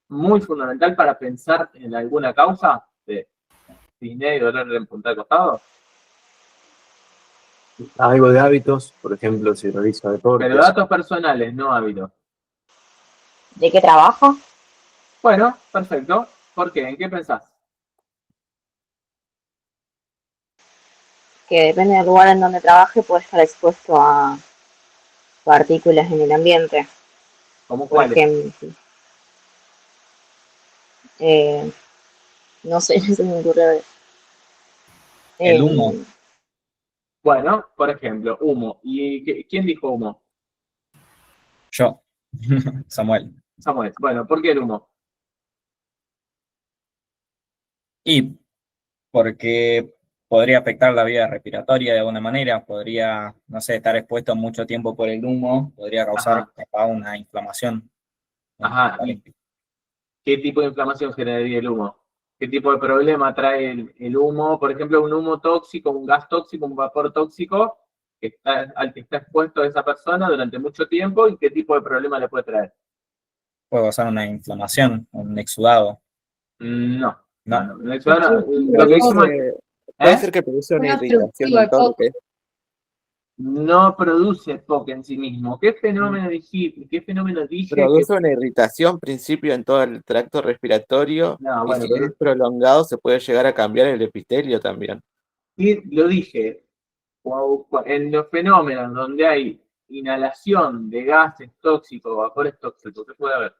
muy fundamental para pensar en alguna causa de disnea y dolor en punta de costado. Algo de hábitos, por ejemplo, si realiza deportes. Pero datos personales, no hábitos. ¿De qué trabajo? Bueno, perfecto. ¿Por qué? ¿En qué pensás? Que depende del lugar en donde trabaje, puede estar expuesto a partículas en el ambiente. ¿Cómo Por cuáles? ejemplo, no sé, no se me ocurre. El humo. Bueno, por ejemplo, humo. ¿Y quién dijo humo? Yo. Samuel. Samuel. Bueno, ¿por qué el humo? Y porque podría afectar la vía respiratoria de alguna manera, podría, no sé, estar expuesto mucho tiempo por el humo, podría causar capaz una inflamación. Ajá. ¿Y qué tipo de inflamación generaría el humo? ¿Qué tipo de problema trae el humo? Por ejemplo, un humo tóxico, un gas tóxico, un vapor tóxico al que está expuesto a esa persona durante mucho tiempo, ¿y qué tipo de problema le puede traer? Puede causar una inflamación, un exudado. No. No. No, lo que dijimos, Puede ser que produce una irritación en todo lo que es. no produce POC en sí mismo. ¿Qué fenómeno dijiste? ¿Qué fenómeno dije? Produce una irritación, principio, en todo el tracto respiratorio. No, y bueno, si es prolongado, se puede llegar a cambiar el epitelio también. y lo dije. En los fenómenos donde hay inhalación de gases tóxicos, vapores tóxicos, ¿qué puede haber?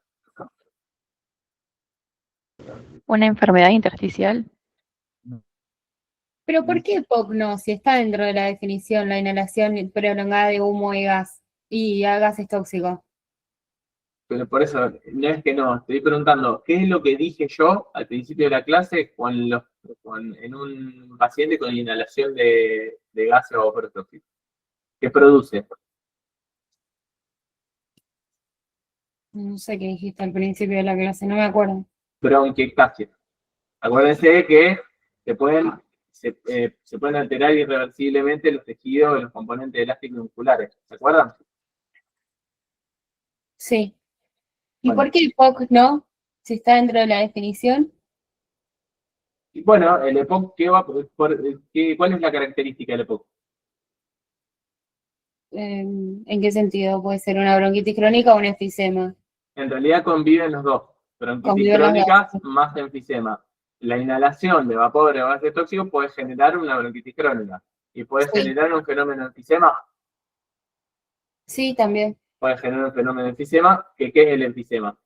¿Una enfermedad intersticial? Pero ¿por qué POC no? Si está dentro de la definición, la inhalación prolongada de humo y gas y a gases tóxicos. Pero por eso, no es que no, estoy preguntando, ¿qué es lo que dije yo al principio de la clase en un paciente con inhalación de gases o vapores tóxicos? ¿Qué produce? No sé qué dijiste al principio de la clase, no me acuerdo. Bronquiectasia. Acuérdense que se pueden alterar irreversiblemente los tejidos y los componentes elásticos musculares. ¿Se acuerdan? Sí. ¿Y Bueno. por qué el POC no? Si está dentro de la definición. Y bueno, el EPOC, ¿cuál es la característica del EPOC? ¿En qué sentido? ¿Puede ser una bronquitis crónica o un enfisema? En realidad conviven los dos. Bronquitis Conviven los crónica dos. más enfisema. La inhalación de vapor o gases tóxicos puede generar una bronquitis crónica. Y puede generar un fenómeno de enfisema. Sí, también. Puede generar un fenómeno de enfisema. ¿Qué es el enfisema?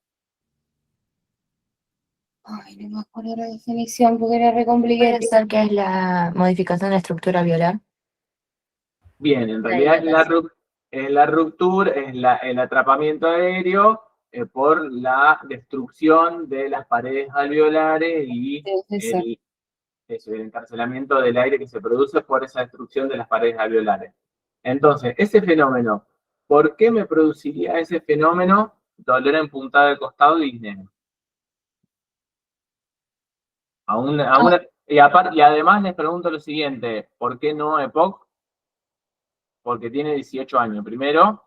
Ay, no me acuerdo la definición porque era re complicada. ¿Puede ser que es la modificación de la estructura alveolar? Bien, en realidad es la ruptura, es el atrapamiento aéreo por la destrucción de las paredes alveolares y el encarcelamiento del aire que se produce por esa destrucción de las paredes alveolares. Entonces, ese fenómeno, ¿por qué me produciría ese fenómeno dolor en puntada de costado y disnea? Y además les pregunto lo siguiente, ¿por qué no EPOC? Porque tiene 18 años. Primero,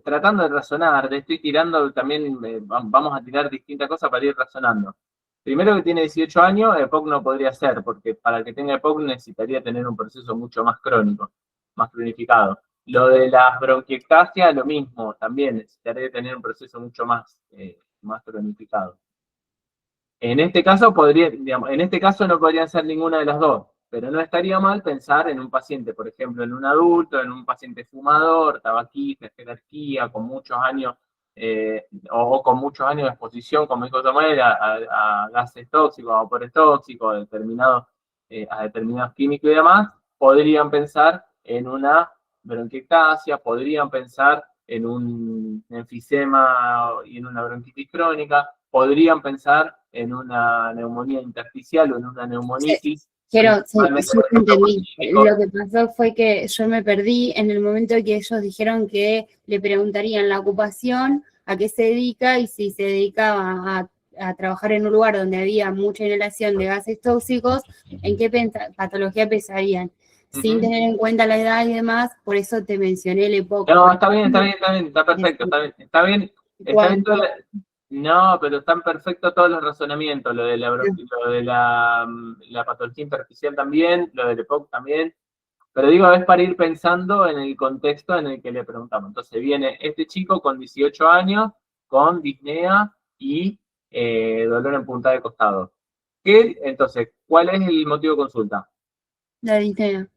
tratando de razonar, estoy tirando también, vamos a tirar distintas cosas para ir razonando. Primero que tiene 18 años, EPOC no podría ser, porque para que tenga EPOC necesitaría tener un proceso mucho más crónico, más cronificado. Lo de las bronquiectasias, lo mismo, también necesitaría tener un proceso mucho más cronificado. En este caso no podrían ser ninguna de las dos, pero no estaría mal pensar en un paciente, por ejemplo, en un adulto, en un paciente fumador, tabaquista, jerarquía, con muchos años, o con muchos años de exposición, como dijo Samuel, a gases tóxicos, a vapores tóxicos, a determinados químicos y demás, podrían pensar en una bronquiectasia, podrían pensar en un enfisema y en una bronquitis crónica, podrían pensar en una neumonía intersticial o en una neumonitis. Pero sí, yo entendí. Lo que pasó fue que yo me perdí en el momento que ellos dijeron que le preguntarían la ocupación, a qué se dedica y si se dedicaba a trabajar en un lugar donde había mucha inhalación de gases tóxicos, en qué patología pensarían. Sin tener en cuenta la edad y demás, por eso te mencioné el EPOC. No, está bien, está perfecto, está bien. No, pero están perfectos todos los razonamientos, lo de la patología intersticial también, lo del EPOC también, pero digo, es para ir pensando en el contexto en el que le preguntamos. Entonces viene este chico con 18 años, con disnea y dolor en punta de costado. Entonces, ¿cuál es el motivo de consulta? La disnea.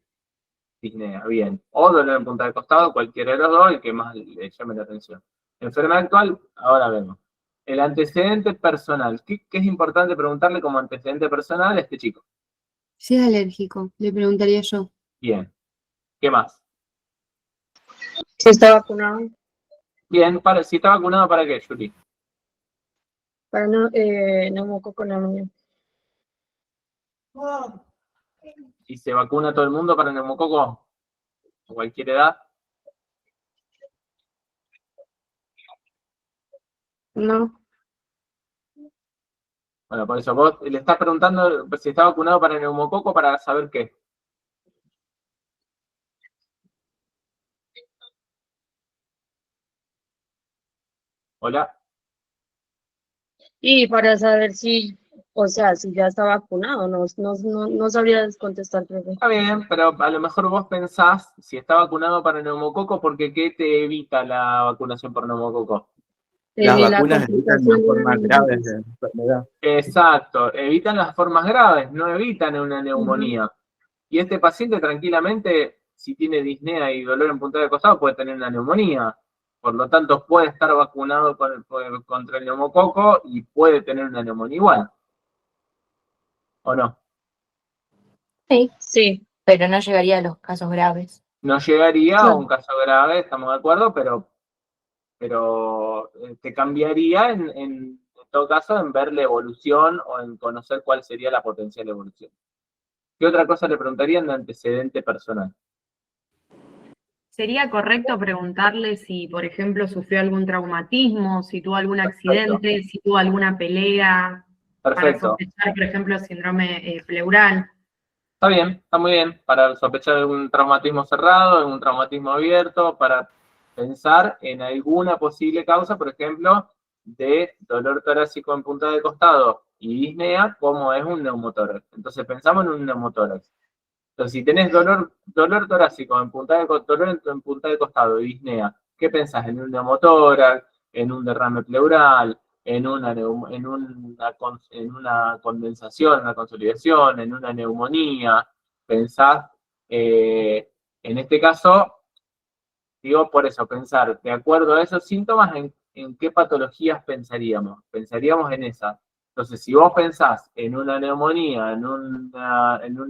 Disnea, bien. O dolor en punta de costado, cualquiera de los dos, el que más le llame la atención. Enfermedad actual, ahora vemos. El antecedente personal. ¿Qué es importante preguntarle como antecedente personal a este chico? Si es alérgico, le preguntaría yo. Bien. ¿Qué más? Si está vacunado. Bien, si está vacunado, ¿para qué, Yuri? Para neumococo neumonía. ¿Y se vacuna todo el mundo para neumococo? ¿A cualquier edad? No. Bueno, por eso vos le estás preguntando si está vacunado para neumococo para saber qué. Hola. Y para saber si ya está vacunado, no sabría contestar, profe. Está bien, pero a lo mejor vos pensás si está vacunado para neumococo, porque ¿qué te evita la vacunación por neumococo? Las vacunas evitan las formas graves de enfermedad. Exacto, evitan las formas graves, no evitan una neumonía. Y este paciente tranquilamente, si tiene disnea y dolor en punta de costado, puede tener una neumonía. Por lo tanto, puede estar vacunado contra el neumococo y puede tener una neumonía igual. ¿O no? Sí. Pero no llegaría a los casos graves. No llegaría a un caso grave, estamos de acuerdo, pero te cambiaría en todo caso en ver la evolución o en conocer cuál sería la potencial evolución. ¿Qué otra cosa le preguntarían de antecedente personal? ¿Sería correcto preguntarle si, por ejemplo, sufrió algún traumatismo, si tuvo algún accidente, si tuvo alguna pelea? Perfecto. Para sospechar, por ejemplo, síndrome pleural. Está bien, está muy bien. Para sospechar algún traumatismo cerrado, algún traumatismo abierto, para pensar en alguna posible causa, por ejemplo, de dolor torácico en punta de costado y disnea, como es un neumotórax. Entonces pensamos en un neumotórax. Entonces, si tenés dolor torácico en punta de costado y disnea, ¿qué pensás? ¿En un neumotórax? ¿En un derrame pleural? ¿En una condensación, una consolidación? ¿En una neumonía? ¿Pensás? En este caso, digo por eso, pensar, de acuerdo a esos síntomas, en qué patologías pensaríamos. Pensaríamos en esas. Entonces, si vos pensás en una neumonía, en un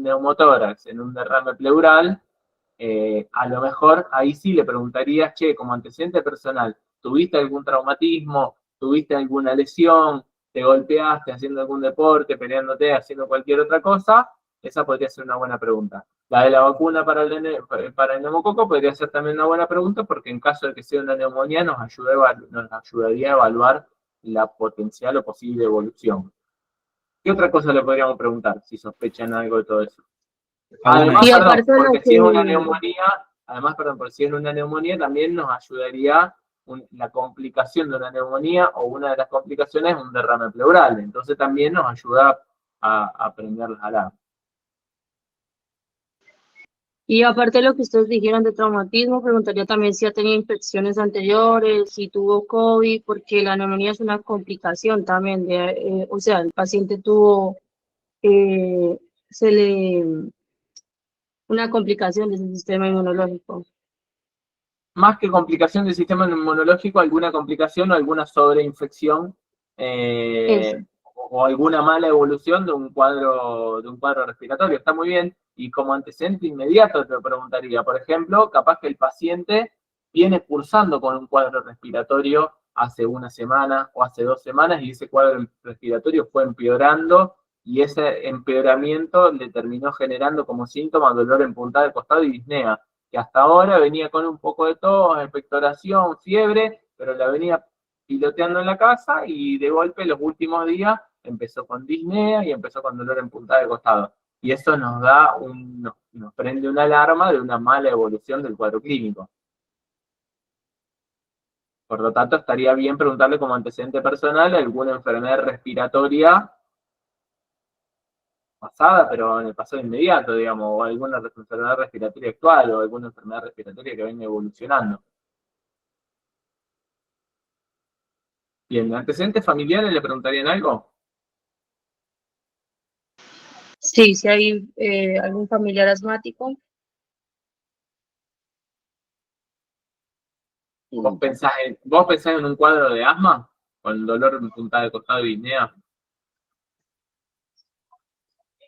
neumotórax, en un derrame pleural, a lo mejor ahí sí le preguntarías, che, como antecedente personal, ¿tuviste algún traumatismo? ¿Tuviste alguna lesión? ¿Te golpeaste haciendo algún deporte, peleándote, haciendo cualquier otra cosa? Esa podría ser una buena pregunta. La de la vacuna para el neumococo podría ser también una buena pregunta, porque en caso de que sea una neumonía nos ayudaría a evaluar la potencial o posible evolución. ¿Qué otra cosa le podríamos preguntar si sospechan algo de todo eso? ¿Alguna Además, Y perdón, aparte de lo porque si es una que, neumonía, además, perdón, porque si es una neumonía también nos ayudaría la complicación de una neumonía o una de las complicaciones es un derrame pleural. Entonces también nos ayuda a prender las alarmas. y aparte de lo que ustedes dijeron de traumatismo, preguntaría también si ha tenido infecciones anteriores, si tuvo COVID, porque la neumonía es una complicación también o sea, el paciente tuvo, eh, se le, una complicación de su sistema inmunológico. Más que complicación del sistema inmunológico, alguna complicación o alguna sobreinfección Eso. o alguna mala evolución de un cuadro respiratorio. Está muy bien. Y como antecedente inmediato te preguntaría, por ejemplo, capaz que el paciente viene cursando con un cuadro respiratorio hace una semana o hace 2 semanas y ese cuadro respiratorio fue empeorando y ese empeoramiento le terminó generando como síntoma dolor en puntada del costado y disnea, que hasta ahora venía con un poco de tos, expectoración, fiebre, pero la venía piloteando en la casa y de golpe los últimos días empezó con disnea y empezó con dolor en puntada de costado. Y eso nos prende una alarma de una mala evolución del cuadro clínico. Por lo tanto, estaría bien preguntarle como antecedente personal alguna enfermedad respiratoria pasada, pero en el pasado inmediato, digamos, o alguna enfermedad respiratoria actual o alguna enfermedad respiratoria que venga evolucionando. Bien, ¿antecedentes familiares le preguntarían algo? Sí, si hay algún familiar asmático. ¿Vos pensás en un cuadro de asma? ¿Con dolor en puntada de costado y disnea?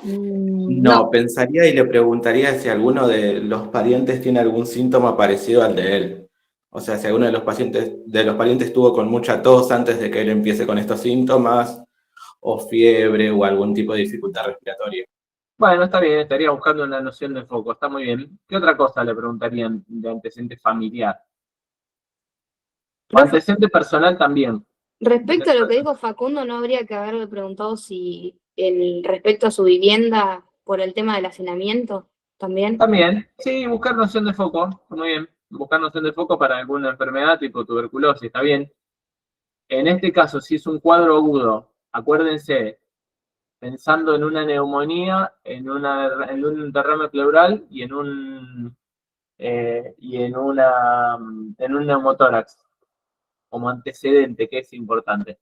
No, No, pensaría y le preguntaría si alguno de los parientes tiene algún síntoma parecido al de él. O sea, si alguno de los parientes estuvo con mucha tos antes de que él empiece con estos síntomas, o fiebre, o algún tipo de dificultad respiratoria. Bueno, está bien, estaría buscando una noción de foco, está muy bien. ¿Qué otra cosa le preguntarían de antecedente familiar? O Profe, antecedente personal también. respecto a lo que dijo Facundo, ¿no habría que haberle preguntado si respecto a su vivienda por el tema del hacinamiento también? También, sí, buscar noción de foco, muy bien. Buscar noción de foco para alguna enfermedad tipo tuberculosis, está bien. En este caso, si es un cuadro agudo, acuérdense, pensando en una neumonía, en un derrame pleural y en un neumotórax como antecedente, que es importante.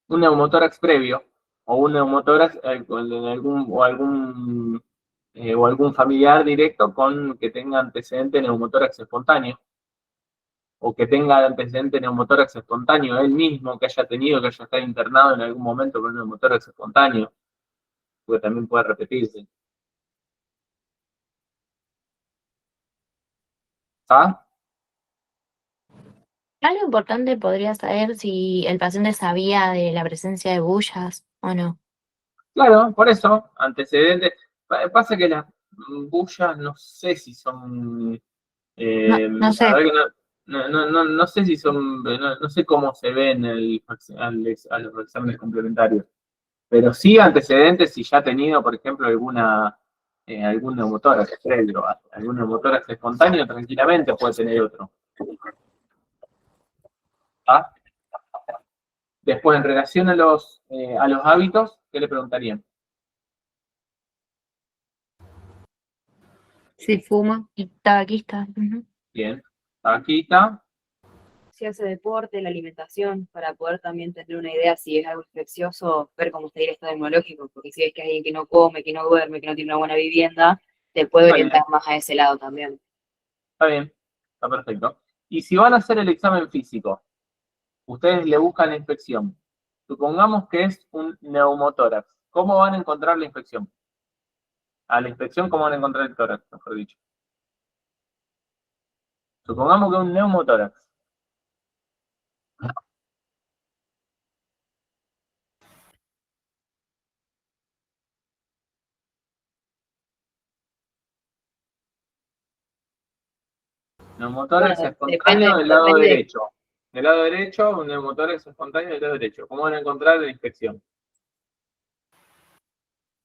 Un neumotórax previo o un neumotórax o algún familiar directo con que tenga antecedente neumotórax espontáneo o que tenga antecedente neumotórax espontáneo él mismo, que haya estado internado en algún momento con un neumotórax espontáneo, porque también puede repetirse. ¿Ah? Algo importante podría saber si el paciente sabía de la presencia de bullas o no. Claro, por eso, antecedentes. Pasa que las bullas no sé si son. No La sé. verdad que no sé si son. No sé cómo se ven a los exámenes complementarios. Pero sí antecedentes si ya ha tenido, por ejemplo, algún neumotórax previo, algún neumotórax espontáneo, tranquilamente puede tener otro. ¿Ah? Después, en relación a los hábitos, ¿qué le preguntarían? Si fuma. Y tabaquista. Ujú. Bien. Aquí está. Si hace deporte, la alimentación, para poder también tener una idea si es algo infeccioso, ver cómo está el estado inmunológico, porque si es que es alguien que no come, que no duerme, que no tiene una buena vivienda, te puede Está bien, orientar más a ese lado también. está bien, está perfecto. Y si van a hacer el examen físico, ustedes le buscan la infección. Supongamos que es un neumotórax. ¿Cómo van a encontrar la infección? A la infección, ¿cómo van a encontrar el tórax, mejor dicho? Supongamos que es un neumotórax. Neumotórax Bueno, espontáneo del lado depende. derecho. Del lado derecho, un neumotórax espontáneo del lado derecho. ¿Cómo van a encontrar la inspección?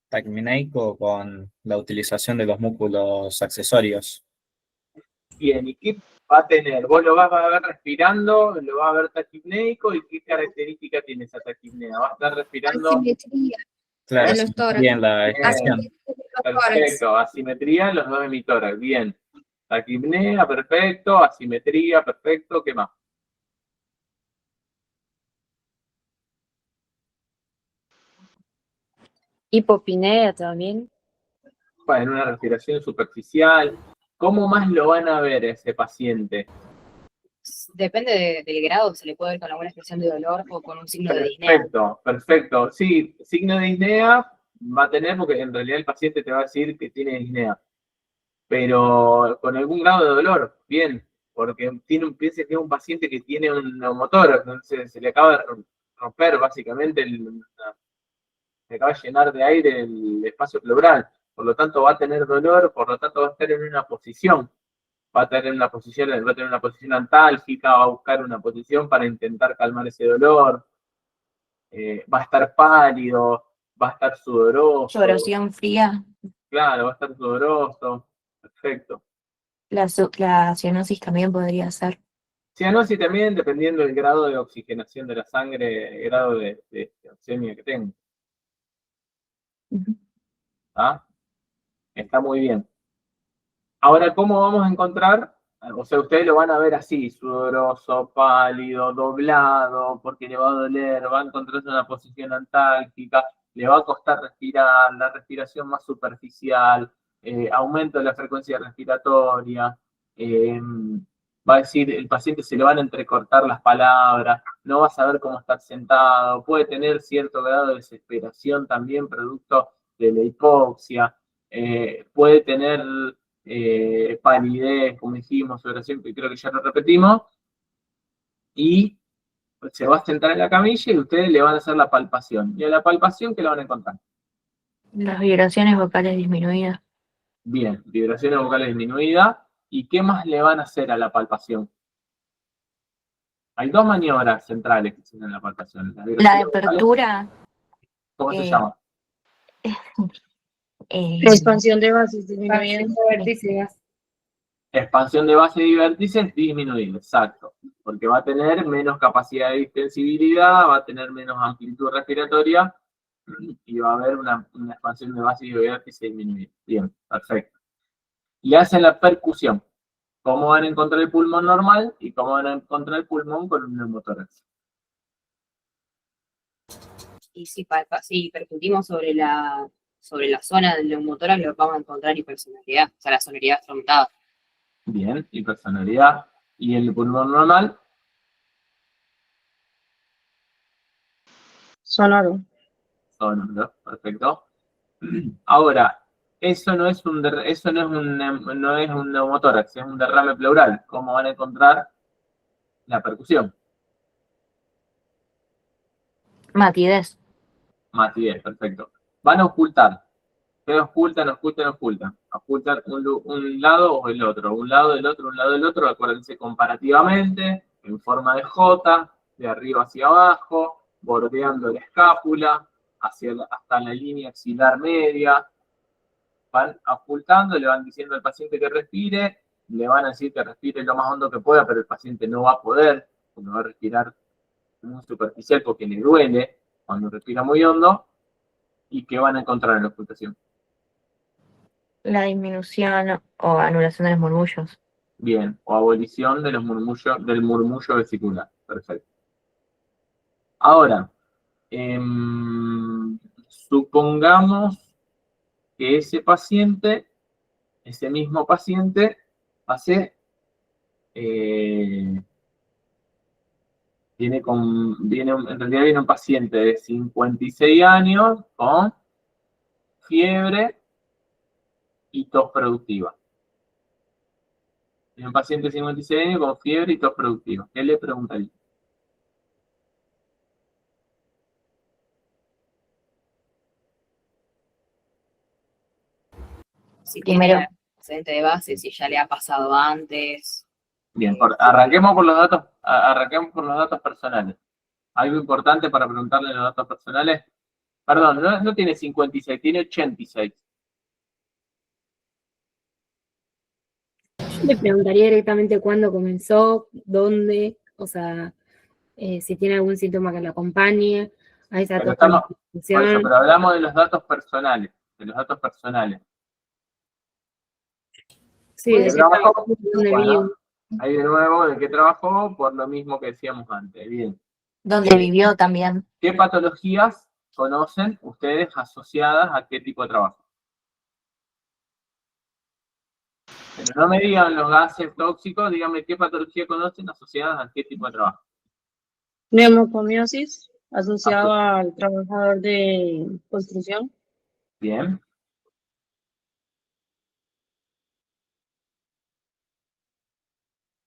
Taquipneico con la utilización de los músculos accesorios. Bien, ¿y qué va a tener? Vos lo vas a ver respirando, lo vas a ver taquipneico, ¿y qué característica tiene esa taquipnea? Va a estar respirando. Asimetría Claro, en los tórax. bien la Bien, expresión. Asimetría en los tórax. perfecto, asimetría en los dos hemitórax, bien. Taquipnea, perfecto, asimetría, perfecto, ¿qué más? Hipopinea también. Bueno, una respiración superficial. ¿Cómo más lo van a ver ese paciente? Depende del grado, se le puede ver con alguna expresión de dolor o con un signo de disnea. Perfecto, perfecto. Sí, signo de disnea va a tener porque en realidad el paciente te va a decir que tiene disnea. Pero con algún grado de dolor, bien, porque piense que es un paciente que tiene un neumotórax, entonces se le acaba de romper básicamente, se acaba de llenar de aire el espacio pleural, por lo tanto va a tener dolor, por lo tanto va a estar en una posición, va a tener una posición antálgica, va a buscar una posición para intentar calmar ese dolor, va a estar pálido, va a estar sudoroso, Sudoración fría. claro, va a estar sudoroso, perfecto. La cianosis también podría ser. Cianosis también, dependiendo del grado de oxigenación de la sangre, el grado de oxemia que tenga. Ujú. ¿Ah? Está muy bien. Ahora, ¿cómo vamos a encontrar? O sea, ustedes lo van a ver así, sudoroso, pálido, doblado, porque le va a doler, va a encontrarse en una posición antálgica, le va a costar respirar, la respiración más superficial, aumento de la frecuencia respiratoria, va a decir, el paciente se le van a entrecortar las palabras, no va a saber cómo estar sentado, puede tener cierto grado de desesperación también producto de la hipoxia, puede tener palidez, como dijimos, sudoración, que creo que ya lo repetimos, y se va a sentar en la camilla y ustedes le van a hacer la palpación. ¿Y a la palpación qué le van a encontrar? Las vibraciones vocales disminuidas. Bien, vibraciones vocales disminuidas. ¿Y qué más le van a hacer a la palpación? Hay dos maniobras centrales que se hacen en la palpación. Las La de vibraciones vocales, apertura, ¿cómo se eh, llama? La expansión de bases disminuida. Vértices. Expansión de base de vértices disminuida, exacto. Porque va a tener menos capacidad de distensibilidad, va a tener menos amplitud respiratoria y va a haber una expansión de base de vértice disminuida. Bien, perfecto. Y hacen la percusión. ¿Cómo van a encontrar el pulmón normal y cómo van a encontrar el pulmón con un neumotórax? Y si percutimos sobre la zona del neumotórax, lo vamos a encontrar hipersonoridad, o sea, la sonoridad afrontada. Bien, hipersonoridad. ¿Y el pulmón normal? Sonoro. Sonoro, perfecto. Ahora, eso no es un neumotórax, es un derrame pleural. ¿Cómo van a encontrar la percusión? matidez. Matidez, perfecto. Van a ocultar. ¿Qué ocultan? Ocultan un lado o el otro. Un lado del otro, un lado del otro. Acuérdense comparativamente, en forma de J, de arriba hacia abajo, bordeando la escápula, hasta la línea axilar media. Van ocultando, le van diciendo al paciente que respire, le van a decir que respire lo más hondo que pueda, pero el paciente no va a poder, porque va a respirar muy superficial porque le duele cuando respira muy hondo. ¿Y qué van a encontrar en la ocultación? La disminución o anulación de los murmullos. Bien, o abolición de los murmullos, del murmullo vesicular. Perfecto. Ahora, supongamos que ese mismo paciente, en realidad viene un paciente de 56 años con fiebre y tos productiva. Viene un paciente de 56 años con fiebre y tos productiva. ¿Qué le preguntaría? Si Primero, tiene antecedente de base, si ya le ha pasado antes. Bien, arranquemos por los datos personales. Algo importante para preguntarle los datos personales. Perdón, no tiene 56, tiene 86. Yo le preguntaría directamente cuándo comenzó, dónde, o sea, si tiene algún síntoma que lo acompañe. A esa Pero pero hablamos de los datos personales, Sí, ¿De de qué qué trabajó? trabajo, dónde Bueno, vivo. ahí de nuevo, ¿de qué trabajó? Por lo mismo que decíamos antes. Bien. Donde vivió también. ¿Qué patologías conocen ustedes asociadas a qué tipo de trabajo? Pero no me digan los gases tóxicos, díganme qué patología conocen asociadas a qué tipo de trabajo. Neumocomiosis, asociado al trabajador de construcción. Bien.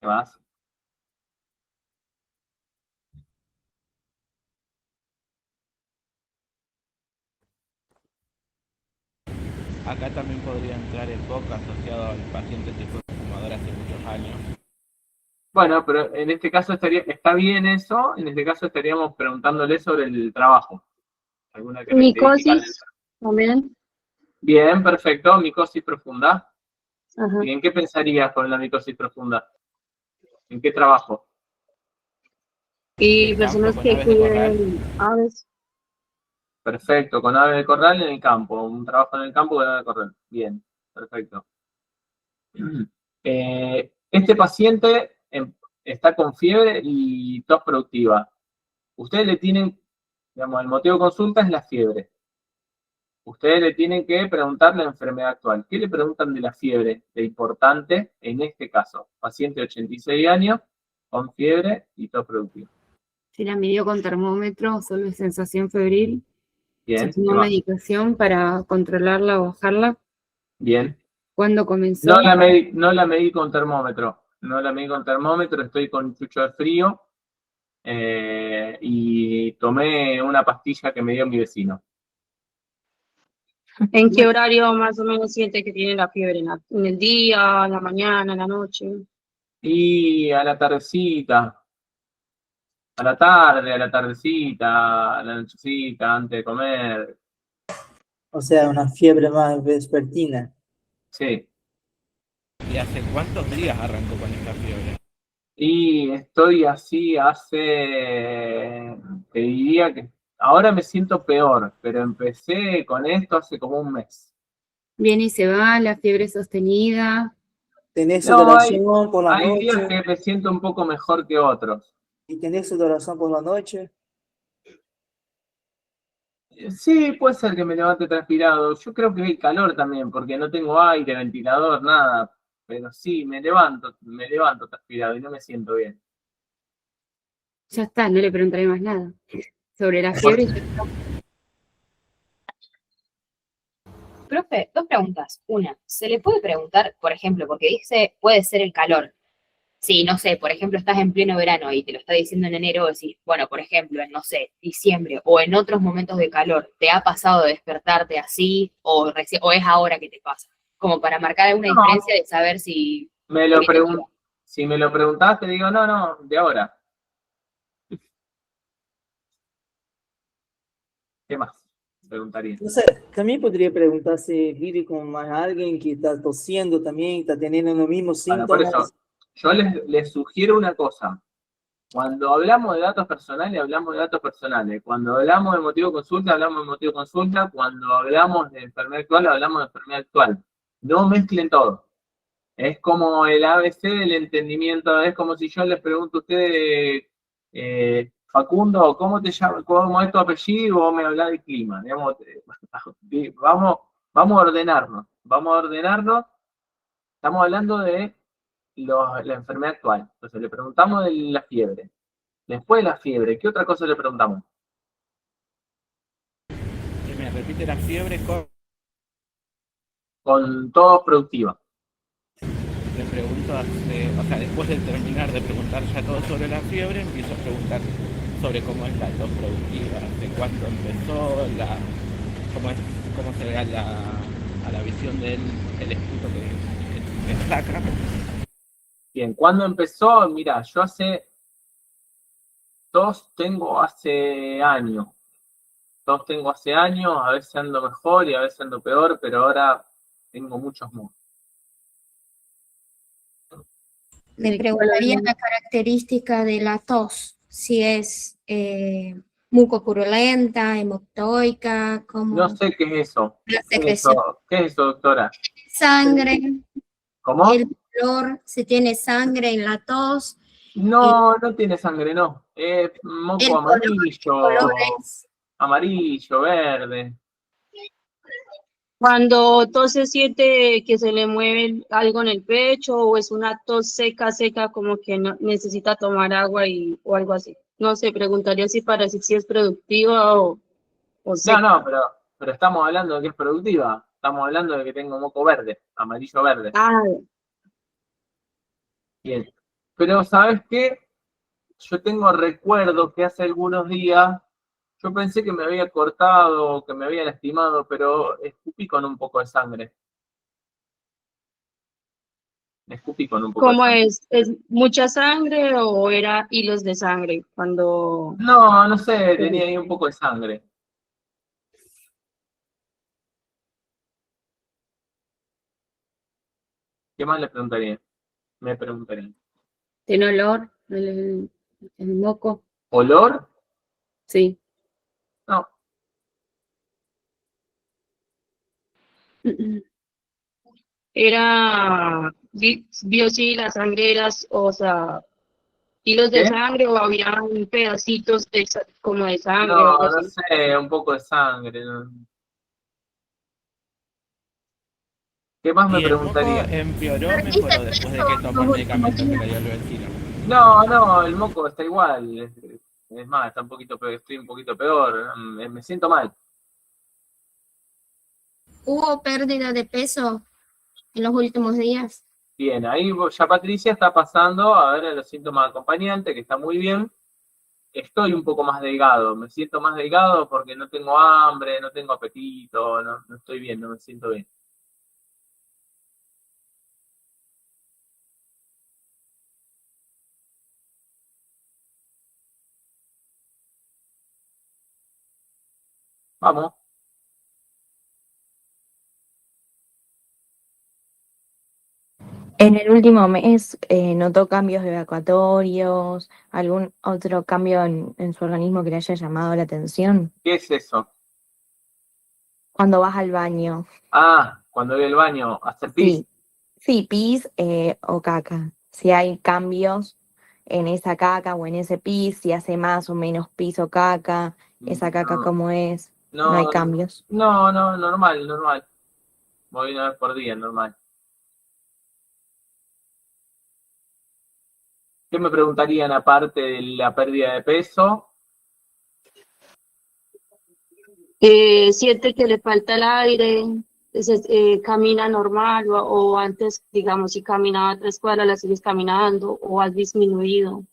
¿Qué más? Acá también podría entrar el POC asociado al paciente que fue fumador hace muchos años. Bueno, pero en este caso está bien eso, en este caso estaríamos preguntándole sobre el trabajo. ¿Alguna característica? Micosis, también. Bien, perfecto, micosis profunda. Ajá. ¿Y en qué pensarías con la micosis profunda? ¿En qué trabajo? Y personas que cuiden aves. Perfecto, con ave de corral en el campo, un trabajo en el campo con ave de corral. Bien, perfecto. Este paciente está con fiebre y tos productiva. Ustedes le tienen, digamos, el motivo de consulta es la fiebre. Ustedes le tienen que preguntar la enfermedad actual. ¿Qué le preguntan de la fiebre? De importante, en este caso, paciente de 86 años, con fiebre y tos productiva. Si la midió con termómetro, solo es sensación febril. Bien. Si tomó medicación para controlarla o bajarla. Bien. ¿Cuándo comenzó? No la medí con termómetro. No la medí con termómetro, estoy con chucho de frío. Y tomé una pastilla que me dio mi vecino. ¿En qué horario más o menos siente que tiene la fiebre? ¿En el día, en la mañana, en la noche? Y a la tardecita. A la tarde, a la tardecita, a la nochecita, antes de comer. O sea, una fiebre más vespertina. Sí. ¿Y hace cuántos días arrancó con esta fiebre? Y estoy así te diría que ahora me siento peor, pero empecé con esto hace como un mes. Viene y se va, la fiebre sostenida. ¿Tenés sudoración por la hay noche? días que me siento un poco mejor que otros. ¿Y tenés sudoración por la noche? Sí, puede ser que me levante transpirado. Yo creo que es el calor también, porque no tengo aire, ventilador, nada. Pero sí, me levanto transpirado y no me siento bien. Ya está, no le preguntaré más nada. Sobre la fiebre. Profe, dos preguntas. Una, ¿se le puede preguntar, por ejemplo, porque dice puede ser el calor? Sí, no sé, por ejemplo, estás en pleno verano y te lo está diciendo en enero, decís, bueno, por ejemplo, en, no sé, diciembre o en otros momentos de calor, ¿te ha pasado de despertarte así o es ahora que te pasa? Como para marcar alguna diferencia de saber si... Si me lo preguntás, te digo, no, de ahora. ¿Qué más? Preguntaría. No sé, también podría preguntar si vive con más alguien que está tosiendo también, está teniendo los mismos síntomas. Bueno, por eso, yo les sugiero una cosa. Cuando hablamos de datos personales, hablamos de datos personales. Cuando hablamos de motivo de consulta, hablamos de motivo de consulta. Cuando hablamos de enfermedad actual, hablamos de enfermedad actual. No mezclen todo. Es como el ABC del entendimiento. Es como si yo les pregunto a ustedes, Facundo, ¿cómo te llamas? ¿Cómo es tu apellido? O me habla del clima. Digamos, vamos a ordenarnos. Estamos hablando de la enfermedad actual. Entonces le preguntamos de la fiebre. Después de la fiebre, ¿qué otra cosa le preguntamos? Que me repite la fiebre con tos productiva. Le pregunto, o sea, después de terminar de preguntar ya todo sobre la fiebre, empiezo a preguntar sobre cómo es la tos productiva, de cuándo empezó, cómo se ve a la visión de él el esputo que saca. Bien, ¿cuándo empezó? Mira, yo tos tengo hace años. Tos tengo hace años, a veces ando mejor y a veces ando peor, pero ahora tengo muchos mocos. Me preguntaría la característica de la tos, si es mucopurulenta, hemoctoica, como No sé qué es eso. la ¿Qué es secreción eso? ¿Qué es eso, doctora? de sangre, ¿Cómo? el dolor, si tiene sangre en la tos, No, no tiene sangre, no. Es moco el colores. amarillo, verde. Cuando tos se siente que se le mueve algo en el pecho o es una tos seca, seca, como que no, necesita tomar agua o algo así. No sé, preguntaría si para decir si es productiva o No, seca. no, pero estamos hablando de que es productiva. Estamos hablando de que tengo moco verde, amarillo verde. Ah, Bien. Pero, ¿sabes qué? Yo tengo recuerdo que hace algunos días yo pensé que me había cortado, que me había lastimado, pero escupí con un poco de sangre. Escupí con un poco de ¿cómo sangre. es mucha sangre o era hilos de sangre cuando... No, no sé, tenía ahí un poco de sangre. ¿Qué más le preguntaría? Me preguntaría. ¿Tiene olor el moco? ¿Olor? Sí. No. Era, vio si las sangre era, o sea, hilos de ¿Qué? sangre o había pedacitos como de sangre o algo No, no así. sé, un poco de sangre. ¿No? ¿Qué más me ¿Y el moco preguntaría? empeoró o mejoró después de que tomó el medicamento que le dio el vecino? No, el moco está igual. Es más, está un poquito peor, estoy un poquito peor. Me siento mal. ¿Hubo pérdida de peso en los últimos días? Bien, ahí ya Patricia está pasando a ver los síntomas acompañantes, que está muy bien. Estoy un poco más delgado, me siento más delgado porque no tengo hambre, no tengo apetito, no estoy bien, no me siento bien. Vamos. En el último mes notó cambios evacuatorios, algún otro cambio en su organismo que le haya llamado la atención. ¿Qué es eso? Cuando vas al baño, Ah, cuando voy al baño, hacer pis. sí, pis o caca. Si hay cambios en esa caca o en ese pis, si hace más o menos pis o caca, esa caca No, cómo es, no hay cambios. no, normal. Voy una vez por día, normal. ¿Qué me preguntarían aparte de la pérdida de peso? Siente que le falta el aire, camina normal o antes, digamos, si caminaba 3 cuadras, la sigues caminando o has disminuido.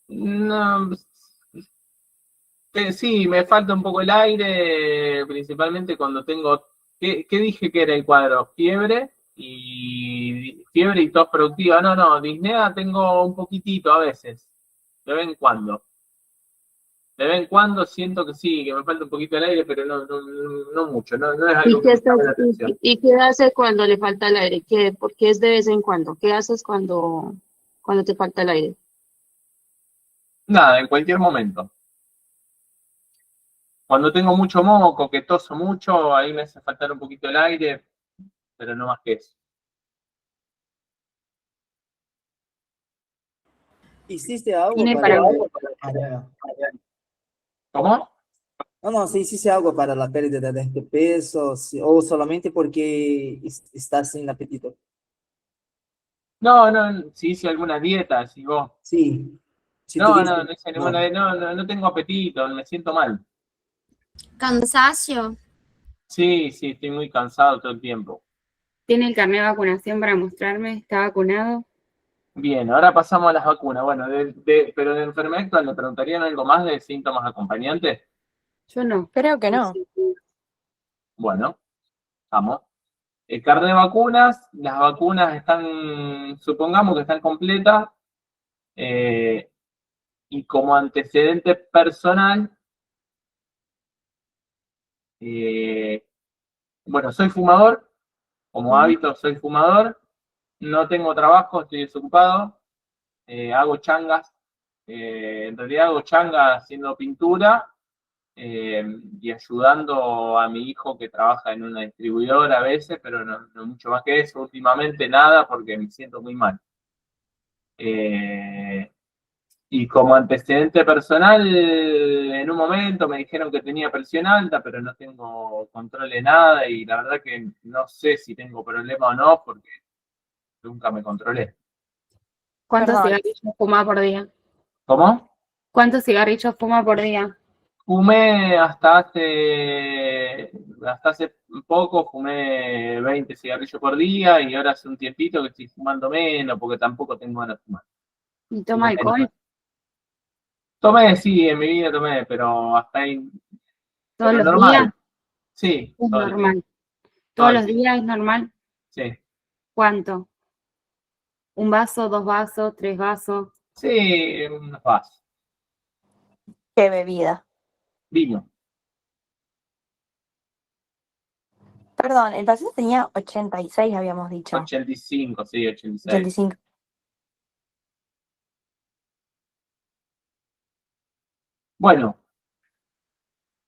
No, sí, me falta un poco el aire, principalmente cuando tengo, ¿qué dije que era el cuadro? Fiebre y tos productiva. No, disnea tengo un poquitito a veces, de vez en cuando. De vez en cuando siento que sí, que me falta un poquito el aire, pero no mucho, no es ¿Y algo que me llame la atención. qué hace cuando le falta el aire? ¿Por qué es de vez en cuando? ¿Qué haces cuando te falta el aire? Nada, en cualquier momento. Cuando tengo mucho moco, que toso mucho, ahí me hace faltar un poquito el aire, pero no más que eso. ¿Hiciste algo Tiene para... ¿Cómo? No, si hiciste algo para la pérdida de este peso o solamente porque estás sin apetito. No, si hice alguna dieta, si vos. Sí. Si No tuviste... hice ninguna, no tengo apetito, me siento mal. ¿Cansancio? Sí, estoy muy cansado todo el tiempo. ¿Tiene el carnet de vacunación para mostrarme? ¿Está vacunado? Bien, ahora pasamos a las vacunas. Bueno, pero de enfermedad actual, ¿le preguntarían algo más de síntomas acompañantes? Yo no. Creo que no. Bueno, vamos. El carnet de vacunas, las vacunas están, supongamos que están completas, y como antecedente personal, bueno, soy fumador, como hábito soy fumador, no tengo trabajo, estoy desocupado, hago changas, en realidad hago changas haciendo pintura, y ayudando a mi hijo que trabaja en una distribuidora a veces, pero no mucho más que eso, últimamente nada porque me siento muy mal. Y como antecedente personal, en un momento me dijeron que tenía presión alta, pero no tengo control de nada y la verdad que no sé si tengo problema o no porque nunca me controlé. ¿Cuántos Perdón. cigarrillos fuma por día? ¿Cómo? ¿Cuántos cigarrillos fuma por día? Fumé hasta hace poco, fumé 20 cigarrillos por día y ahora hace un tiempito que estoy fumando menos porque tampoco tengo ganas de fumar. ¿Y toma alcohol? Tomé, sí, en mi vida tomé, pero hasta ahí. ¿Todos Pero los normal. días? Sí, Es todo el normal. tiempo. ¿Todos los días es normal? Sí. ¿Cuánto? ¿Un vaso, 2 vasos, 3 vasos? Sí, unos vasos. ¿Qué bebida? Vino. Perdón, el paciente tenía 86, habíamos dicho. 85, sí, 86. 85. Bueno,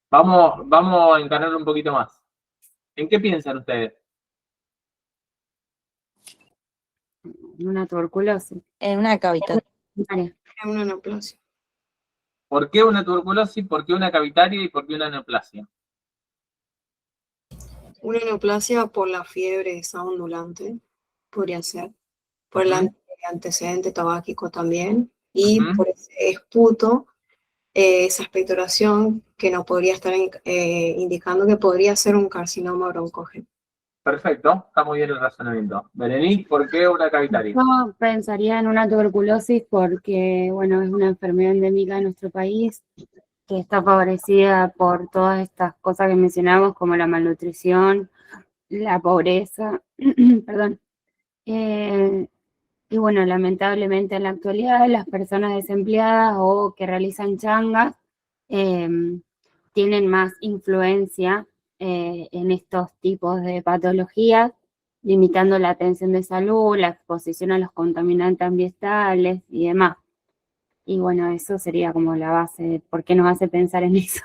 vamos a encararlo un poquito más. ¿En qué piensan ustedes? Una tuberculosis. En una cavidad. Vale. Una neoplasia. ¿Por qué una tuberculosis? ¿Por qué una cavitaria? ¿Y por qué una neoplasia? Una neoplasia por la fiebre esa ondulante, podría ser. Por el antecedente tabáquico también. Y por ese esputo, esa expectoración que nos podría estar indicando que podría ser un carcinoma broncógeno. Perfecto, está muy bien el razonamiento. Berenice, ¿por qué una cavitaria? Yo pensaría en una tuberculosis porque, bueno, es una enfermedad endémica de nuestro país que está favorecida por todas estas cosas que mencionamos, como la malnutrición, la pobreza, perdón. Y bueno, lamentablemente en la actualidad las personas desempleadas o que realizan changas tienen más influencia en estos tipos de patologías, limitando la atención de salud, la exposición a los contaminantes ambientales y demás. Y bueno, eso sería como la base de por qué nos hace pensar en eso.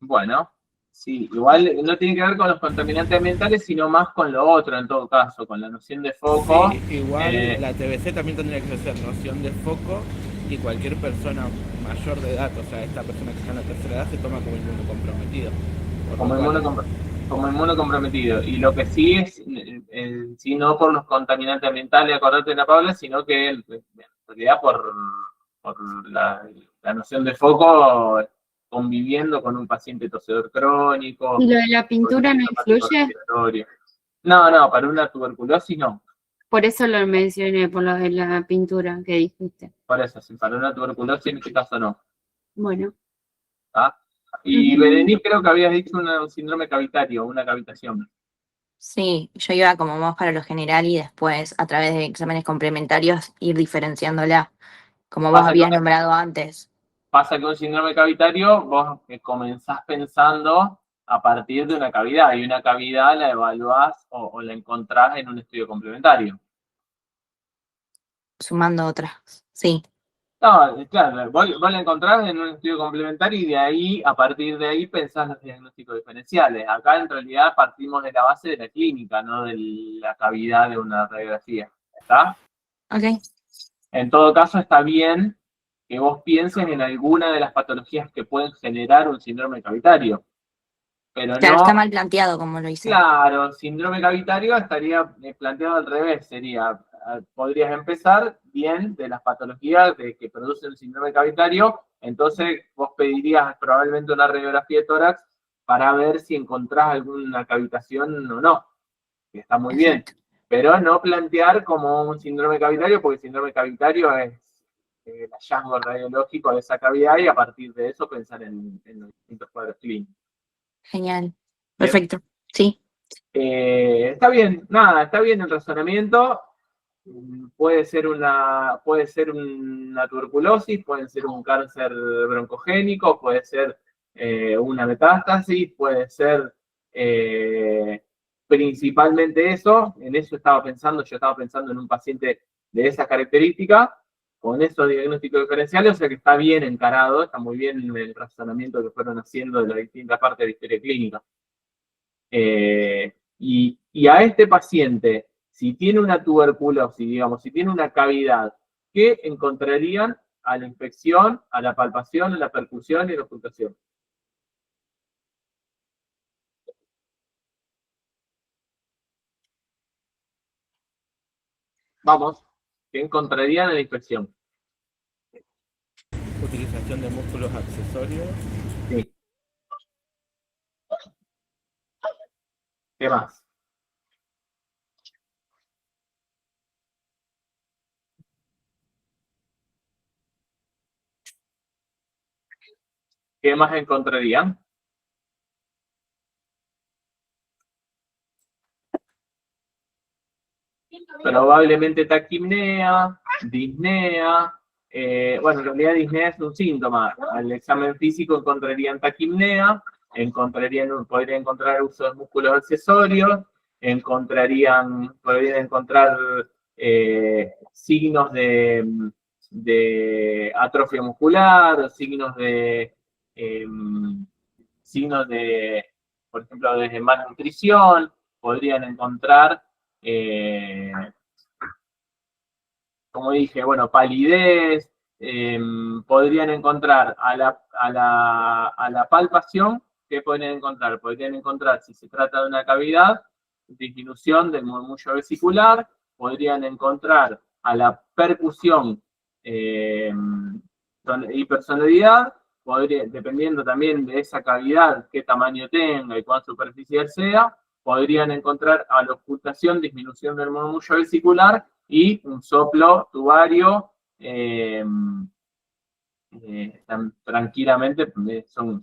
Bueno, sí, igual no tiene que ver con los contaminantes ambientales, sino más con lo otro en todo caso, con la noción de foco. Sí, igual la TBC también tendría que ser noción de foco y cualquier persona mayor de edad, o sea, esta persona que está en la tercera edad se toma como inmunocomprometido. Como inmunocomprometido. Y lo que sí es, sí, no por los contaminantes ambientales, acordate de la Paula, sino que en realidad por la noción de foco conviviendo con un paciente tosedor crónico. ¿Y lo de la pintura no influye? No, para una tuberculosis no. Por eso lo mencioné, por lo de la pintura que dijiste. Por eso, sí, para una tuberculosis en este caso no. Bueno. ¿Ah? Y Berenice, creo que habías dicho un síndrome cavitario, una cavitación. Sí, yo iba como más para lo general y después, a través de exámenes complementarios, ir diferenciándola, como vos habías nombrado antes. Pasa que un síndrome cavitario, vos comenzás pensando a partir de una cavidad, y una cavidad la evaluás o la encontrás en un estudio complementario. Sumando otras, sí. No, claro, vos la encontrás en un estudio complementario y de ahí, a partir de ahí, pensás los diagnósticos diferenciales. Acá en realidad partimos de la base de la clínica, no de la cavidad de una radiografía. ¿Está? Ok. En todo caso, está bien que vos pienses en alguna de las patologías que pueden generar un síndrome cavitario. Pero claro, no, está mal planteado como lo hice. Claro, síndrome cavitario estaría planteado al revés, sería, podrías empezar bien de las patologías que producen el síndrome cavitario, entonces vos pedirías probablemente una radiografía de tórax para ver si encontrás alguna cavitación o no, que está muy bien, pero no plantear como un síndrome cavitario, porque el síndrome cavitario es el hallazgo radiológico de esa cavidad y a partir de eso pensar en los distintos cuadros clínicos. Genial. Perfecto. Sí. Está bien, nada, está bien el razonamiento. Puede ser una tuberculosis, puede ser un cáncer broncogénico, puede ser una metástasis, puede ser principalmente eso. En eso estaba pensando, yo estaba pensando en un paciente de esas características, con esos diagnósticos diferenciales, o sea que está bien encarado, está muy bien el razonamiento que fueron haciendo de las distintas partes de la historia clínica. Y a este paciente, si tiene una tuberculosis, digamos, si tiene una cavidad, ¿qué encontrarían a la inspección, a la palpación, a la percusión y a la ocultación? Vamos, ¿qué encontrarían en la inspección? Utilización de músculos accesorios. Sí. ¿Qué más? ¿Qué más encontrarían? Probablemente taquipnea, disnea. Bueno, en realidad disnea es un síntoma. Al examen físico encontrarían taquipnea, podrían encontrar uso de músculos accesorios, podrían encontrar signos de atrofia muscular, signos de, por ejemplo, de malnutrición, podrían encontrar, como dije, bueno, palidez, podrían encontrar a la palpación, ¿qué podrían encontrar? Podrían encontrar, si se trata de una cavidad, disminución del murmullo vesicular, podrían encontrar a la percusión hipersonoridad, dependiendo también de esa cavidad, qué tamaño tenga y cuán superficial sea, podrían encontrar a la ocultación, disminución del murmullo vesicular y un soplo tubario. Tranquilamente son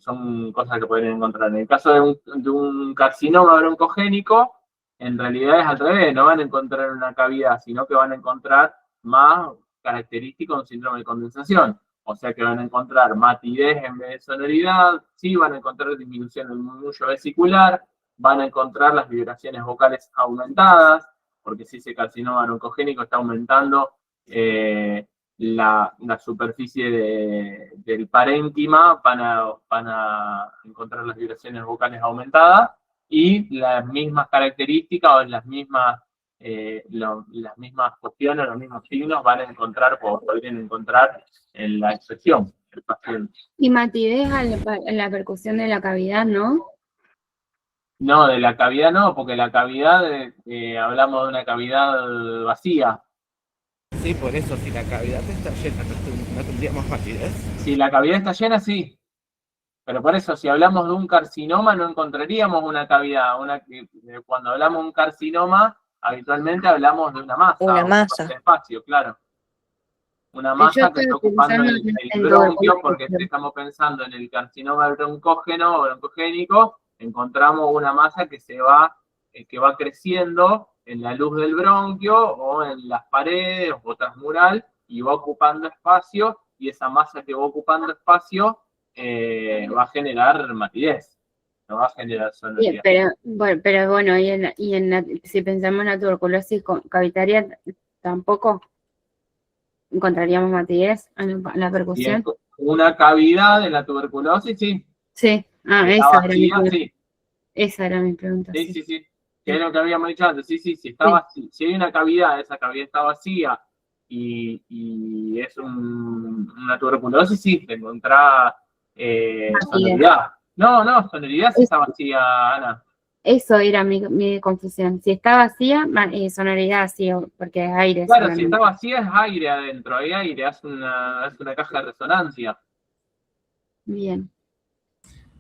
cosas que pueden encontrar. En el caso de un carcinoma broncogénico, en realidad es al revés, no van a encontrar una cavidad, sino que van a encontrar más característico de un síndrome de condensación. O sea que van a encontrar matidez en vez de sonoridad, sí, van a encontrar disminución del murmullo vesicular, van a encontrar las vibraciones vocales aumentadas, porque si ese carcinoma broncogénico está aumentando la superficie del parénquima, van a encontrar las vibraciones vocales aumentadas y las mismas características o las mismas cuestiones, los mismos signos podrían encontrar en la expresión del paciente. Y matidez en la percusión de la cavidad, ¿no? No, de la cavidad no, porque la cavidad, hablamos de una cavidad vacía. Sí, por eso, si la cavidad está llena, ¿no tendríamos matidez? Si la cavidad está llena, sí. Pero por eso, si hablamos de un carcinoma, no encontraríamos una cavidad. Cuando hablamos de un carcinoma, habitualmente hablamos de una masa. Una masa. De espacio, claro. Una masa que está ocupando el bronquio, porque si estamos pensando en el carcinoma broncógeno o broncogénico, encontramos una masa que va creciendo en la luz del bronquio o en las paredes o transmural y va ocupando espacio, y esa masa que va ocupando espacio va a generar matidez, no va a generar sonoridad. Pero bueno, si pensamos en la tuberculosis cavitaria, tampoco encontraríamos matidez en la percusión. Una cavidad en la tuberculosis, sí. Sí, esa era mi pregunta. Sí. Que es lo que habíamos dicho antes. Sí. Si hay una cavidad, esa cavidad está vacía y es una tuberculosis, sí, te encontrás sonoridad. No, sonoridad sí está vacía, Ana. Eso era mi confusión. Si está vacía, sonoridad sí, porque es aire. Claro, si está vacía es aire adentro, hay aire, es una caja de resonancia. Bien.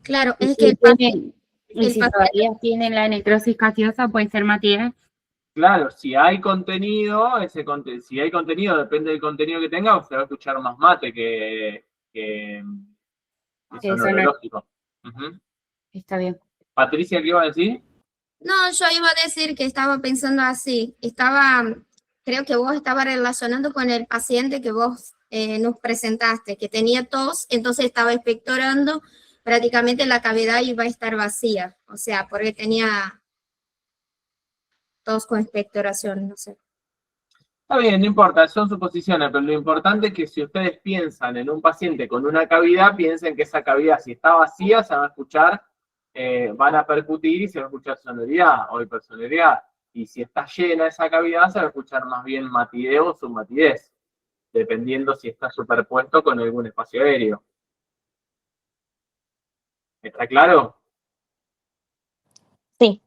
Claro, es que si todavía tienen la necrosis gaseosa, puede ser matidez. Claro, si hay contenido, depende del contenido que tenga, se va a escuchar más mate que sonorológico. Está bien. Patricia, ¿qué iba a decir? No, yo iba a decir que estaba pensando así. Creo que vos estabas relacionando con el paciente que vos nos presentaste, que tenía tos, entonces estaba expectorando, prácticamente la cavidad iba a estar vacía, o sea, porque tenía tos con expectoración, no sé. Está bien, no importa, son suposiciones, pero lo importante es que si ustedes piensan en un paciente con una cavidad, piensen que esa cavidad, si está vacía, se va a escuchar, van a percutir y se va a escuchar sonoridad o hipersonoridad. Y si está llena esa cavidad, se va a escuchar más bien matideo o submatidez, dependiendo si está superpuesto con algún espacio aéreo. ¿Está claro? Sí.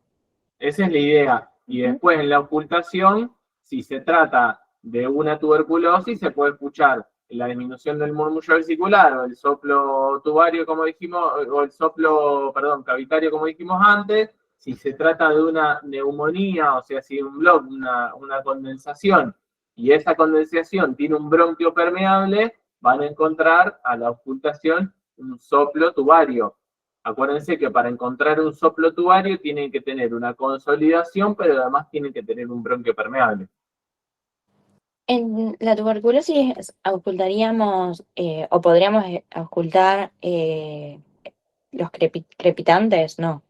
Esa es la idea. Y después en la ocultación, si se trata de una tuberculosis, se puede escuchar la disminución del murmullo vesicular o el soplo tubario, como dijimos, o el soplo, perdón, cavitario, como dijimos antes. Si se trata de una neumonía, o sea, si un bloc, una condensación, y esa condensación tiene un bronquio permeable, van a encontrar a la ocultación un soplo tubario. Acuérdense que para encontrar un soplo tubario tienen que tener una consolidación, pero además tienen que tener un bronquio permeable. En la tuberculosis ocultaríamos o podríamos ocultar los crepitantes, ¿no?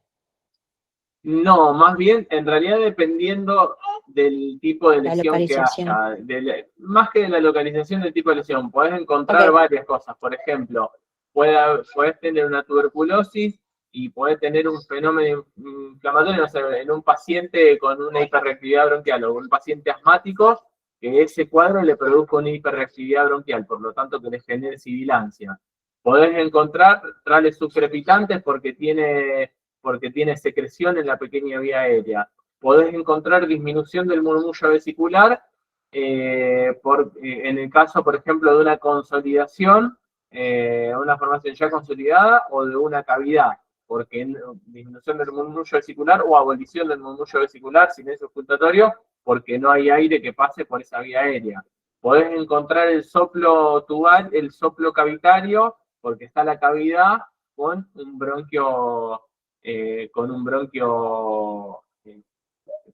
No, más bien, en realidad dependiendo del tipo de La lesión que localización. haya, más que de la localización del tipo de lesión, podés encontrar varias cosas. Por ejemplo, podés tener una tuberculosis y podés tener un fenómeno inflamatorio, no sé, en un paciente con una hiperreactividad bronquial o un paciente asmático, que ese cuadro le produzca una hiperreactividad bronquial, por lo tanto que le genere sibilancia. Podés encontrar trales subcrepitantes porque tiene secreción en la pequeña vía aérea. Podés encontrar disminución del murmullo vesicular en el caso, por ejemplo, de una consolidación, una formación ya consolidada o de una cavidad, porque disminución del murmullo vesicular o abolición del murmullo vesicular, silencio ocultatorio, porque no hay aire que pase por esa vía aérea. Podés encontrar el soplo tubal, el soplo cavitario, porque está la cavidad con un bronquio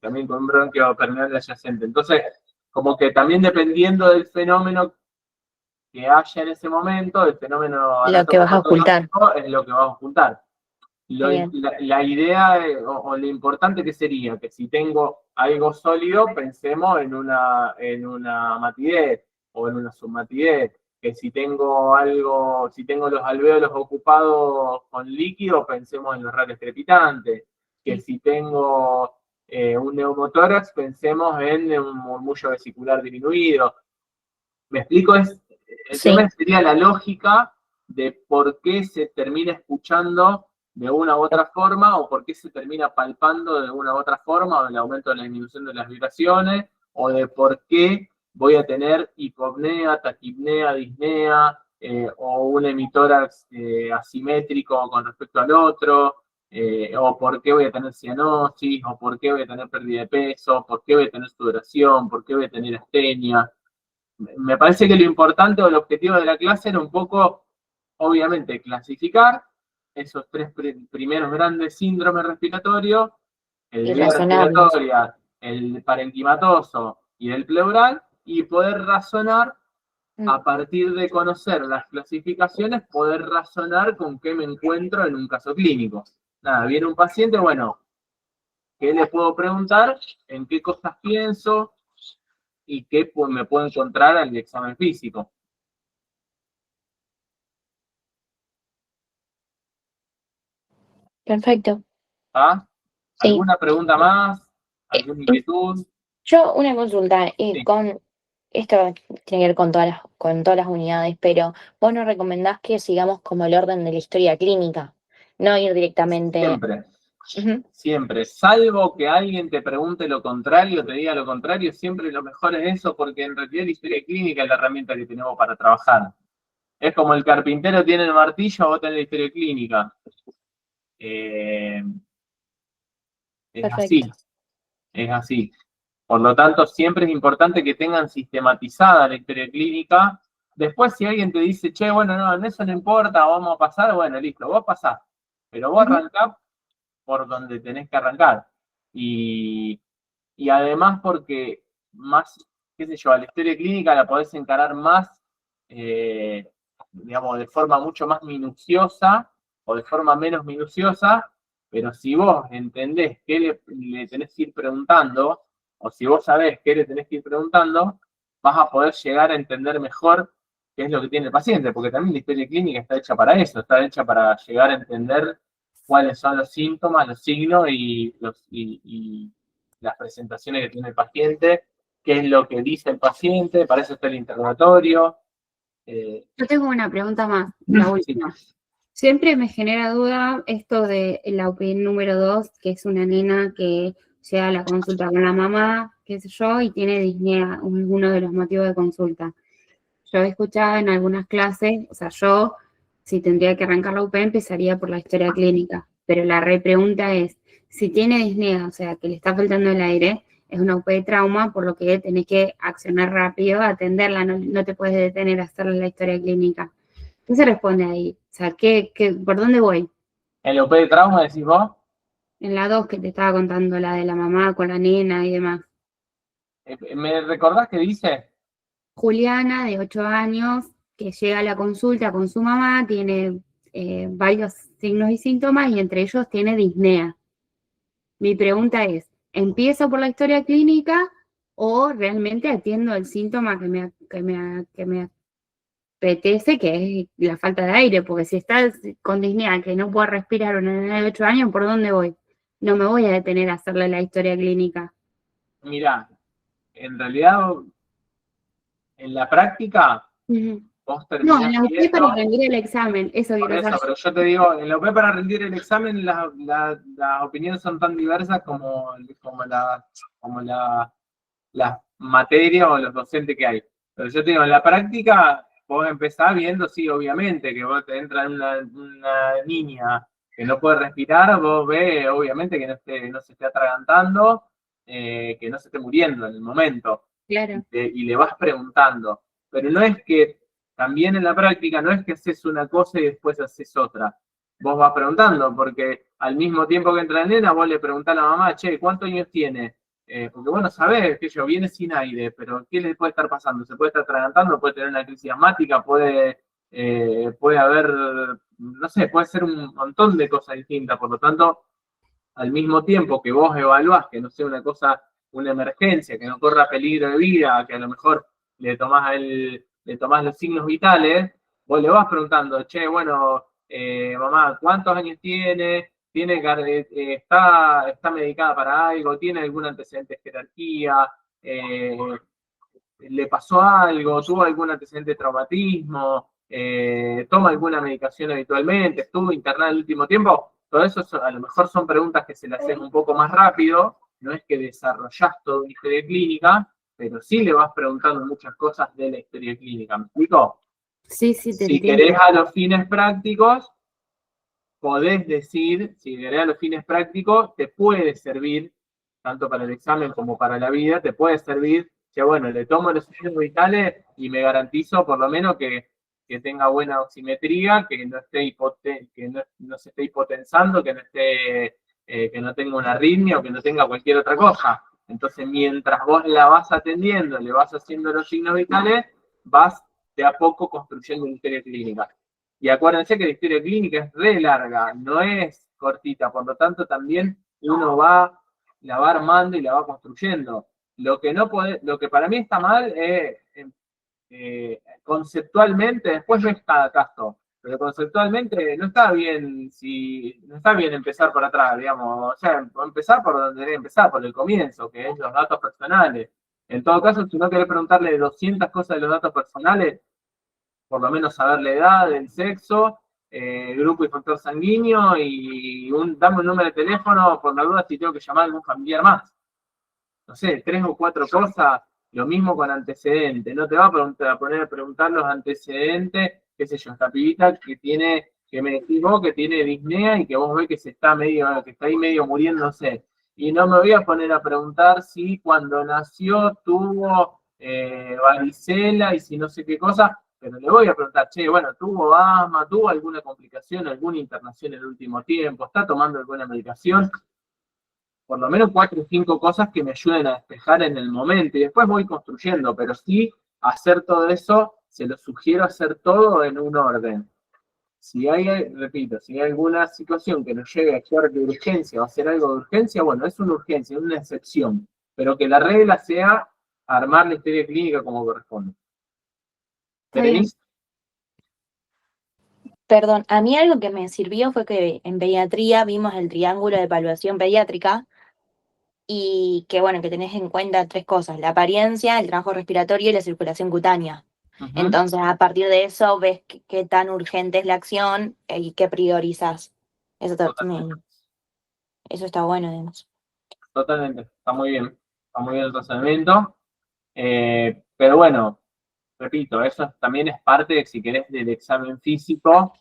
también con un bronquio permeable adyacente. Entonces, como que también dependiendo del fenómeno que haya en ese momento, el fenómeno Lo que vas a ocultar. es lo que vas a ocultar. La idea o lo importante que sería que si tengo algo sólido, pensemos en una matidez o en una submatidez. Que si tengo los alvéolos ocupados con líquido, pensemos en los radios crepitantes. Que si tengo un neumotórax, pensemos en un murmullo vesicular disminuido. ¿Me explico? El tema sería la lógica de por qué se termina escuchando de una u otra forma, o por qué se termina palpando de una u otra forma, o el aumento de la disminución de las vibraciones, o de por qué voy a tener hipopnea, taquipnea, disnea, o un hemitórax asimétrico con respecto al otro, o por qué voy a tener cianosis, o por qué voy a tener pérdida de peso, por qué voy a tener sudoración, por qué voy a tener astenia. Me parece que lo importante o el objetivo de la clase era un poco, obviamente, clasificar esos tres primeros grandes síndromes respiratorios, el de vía respiratoria, el parenquimatoso y el pleural, y poder razonar a partir de conocer las clasificaciones, poder razonar con qué me encuentro en un caso clínico. Nada, viene un paciente, bueno, ¿qué le puedo preguntar? ¿En qué cosas pienso? ¿Y qué me puedo encontrar al examen físico? Perfecto. ¿Ah? ¿Alguna pregunta más? ¿Alguna inquietud? Yo una consulta, con esto tiene que ver con todas las unidades, pero vos nos recomendás que sigamos como el orden de la historia clínica, no ir directamente. Siempre. Siempre. Salvo que alguien te pregunte lo contrario, te diga lo contrario, siempre lo mejor es eso, porque en realidad la historia clínica es la herramienta que tenemos para trabajar. Es como el carpintero tiene el martillo, vos tenés la historia clínica. Es así. Es así. Por lo tanto, siempre es importante que tengan sistematizada la historia clínica. Después, si alguien te dice, che, bueno, no, en eso no importa, vamos a pasar, bueno, listo, vos pasás. Pero vos arrancás por donde tenés que arrancar. Y además porque más, qué sé yo, a la historia clínica la podés encarar más, digamos, de forma mucho más minuciosa o de forma menos minuciosa, pero si vos entendés qué le tenés que ir preguntando, o si vos sabés qué le tenés que ir preguntando, vas a poder llegar a entender mejor qué es lo que tiene el paciente, porque también la historia clínica está hecha para eso, está hecha para llegar a entender cuáles son los síntomas, los signos y las presentaciones que tiene el paciente, qué es lo que dice el paciente, para eso está el interrogatorio. Yo tengo una pregunta más, la última. Siempre me genera duda esto de la OP número 2, que es una nena que llega a la consulta con la mamá, qué sé yo, y tiene disnea, uno de los motivos de consulta. Yo he escuchado en algunas clases, o sea, yo, si tendría que arrancar la UP, empezaría por la historia clínica, pero la repregunta es, si tiene disnea, o sea, que le está faltando el aire, es una UP de trauma, por lo que tenés que accionar rápido, atenderla, no te puedes detener a hacerle la historia clínica. ¿Qué se responde ahí? O sea, ¿por dónde voy? ¿En la UP de trauma decís vos? En la 2 que te estaba contando, la de la mamá con la nena y demás. ¿Me recordás qué dice? Juliana, de 8 años, que llega a la consulta con su mamá, tiene varios signos y síntomas y entre ellos tiene disnea. Mi pregunta es, ¿empiezo por la historia clínica o realmente atiendo el síntoma que me apetece, que es la falta de aire? Porque si estás con disnea, que no puedo respirar una nena de 8 años, ¿por dónde voy? No me voy a detener a hacerle la historia clínica. Mirá, en realidad, en la práctica, vos terminás No, en la UP para rendir el examen, eso por quiero eso, saber. pero yo te digo, en la UP para rendir el examen las opiniones son tan diversas como las materias o los docentes que hay. Pero yo te digo, en la práctica, vos empezás viendo, sí, obviamente, que vos te entra una niña que no puede respirar, vos ves, obviamente, que no se esté atragantando, que no se esté muriendo en el momento. Claro. Y le vas preguntando. Pero no es que, también en la práctica, no es que haces una cosa y después haces otra. Vos vas preguntando, porque al mismo tiempo que entra la nena, vos le preguntás a la mamá, che, ¿cuántos años tiene? Porque bueno, sabés que viene sin aire, pero ¿qué le puede estar pasando? Se puede estar atragantando, puede tener una crisis asmática, puede haber, no sé, puede ser un montón de cosas distintas. Por lo tanto, al mismo tiempo que vos evaluás que no sea una cosa, una emergencia, que no corra peligro de vida, que a lo mejor le tomás los signos vitales, vos le vas preguntando, che, bueno, mamá, ¿cuántos años tiene? ¿Está medicada para algo? ¿Tiene algún antecedente de jerarquía? ¿Le pasó algo? ¿Tuvo algún antecedente de traumatismo? ¿Toma alguna medicación habitualmente? ¿Estuvo internada el último tiempo? Todo eso a lo mejor son preguntas que se le hacen un poco más rápido, no es que desarrollás toda una historia clínica, pero sí le vas preguntando muchas cosas de la historia clínica. ¿Me explico? Sí, te si entiendo. querés a los fines prácticos, podés decir, si querés a los fines prácticos, te puede servir, tanto para el examen como para la vida, te puede servir, que bueno, le tomo los signos vitales y me garantizo por lo menos que tenga buena oximetría, que no esté no se esté hipotensando, que no tenga una arritmia o que no tenga cualquier otra cosa. Entonces, mientras vos la vas atendiendo, le vas haciendo los signos vitales, vas de a poco construyendo una historia clínica. Y acuérdense que la historia clínica es re larga, no es cortita, por lo tanto también uno la va armando y la va construyendo. Lo que para mí está mal es conceptualmente, después no es cada caso, pero conceptualmente no está bien empezar por atrás, digamos, o sea, empezar por donde debe empezar, por el comienzo, que es los datos personales. En todo caso, si no querés preguntarle 200 cosas de los datos personales, por lo menos saber la edad, el sexo, grupo y factor sanguíneo, y dame un número de teléfono por la duda si tengo que llamar a algún familiar más. No sé, 3 o 4 cosas. Lo mismo con antecedentes, no te va a poner a preguntar los antecedentes, qué sé yo, esta pibita que me decís vos que tiene disnea y que vos ves que está ahí medio muriéndose. Y no me voy a poner a preguntar si cuando nació tuvo varicela y si no sé qué cosa, pero le voy a preguntar, che, bueno, tuvo asma, tuvo alguna complicación, alguna internación en el último tiempo, está tomando alguna medicación. por lo menos 4 o 5 cosas que me ayuden a despejar en el momento y después voy construyendo, pero sí hacer todo eso, se lo sugiero hacer todo en un orden. Si hay, repito, si hay alguna situación que nos llegue a actuar de urgencia o hacer algo de urgencia, bueno, es una urgencia, una excepción, pero que la regla sea armar la historia clínica como corresponde. ¿Tenéis? Perdón, a mí algo que me sirvió fue que en pediatría vimos el triángulo de evaluación pediátrica y que bueno, que tenés en cuenta 3 cosas, la apariencia, el trabajo respiratorio y la circulación cutánea. Entonces, a partir de eso, ves qué tan urgente es la acción y qué priorizas. Eso está bueno, además. Totalmente, está muy bien el razonamiento. Pero bueno, repito, eso también es parte, si querés, del examen físico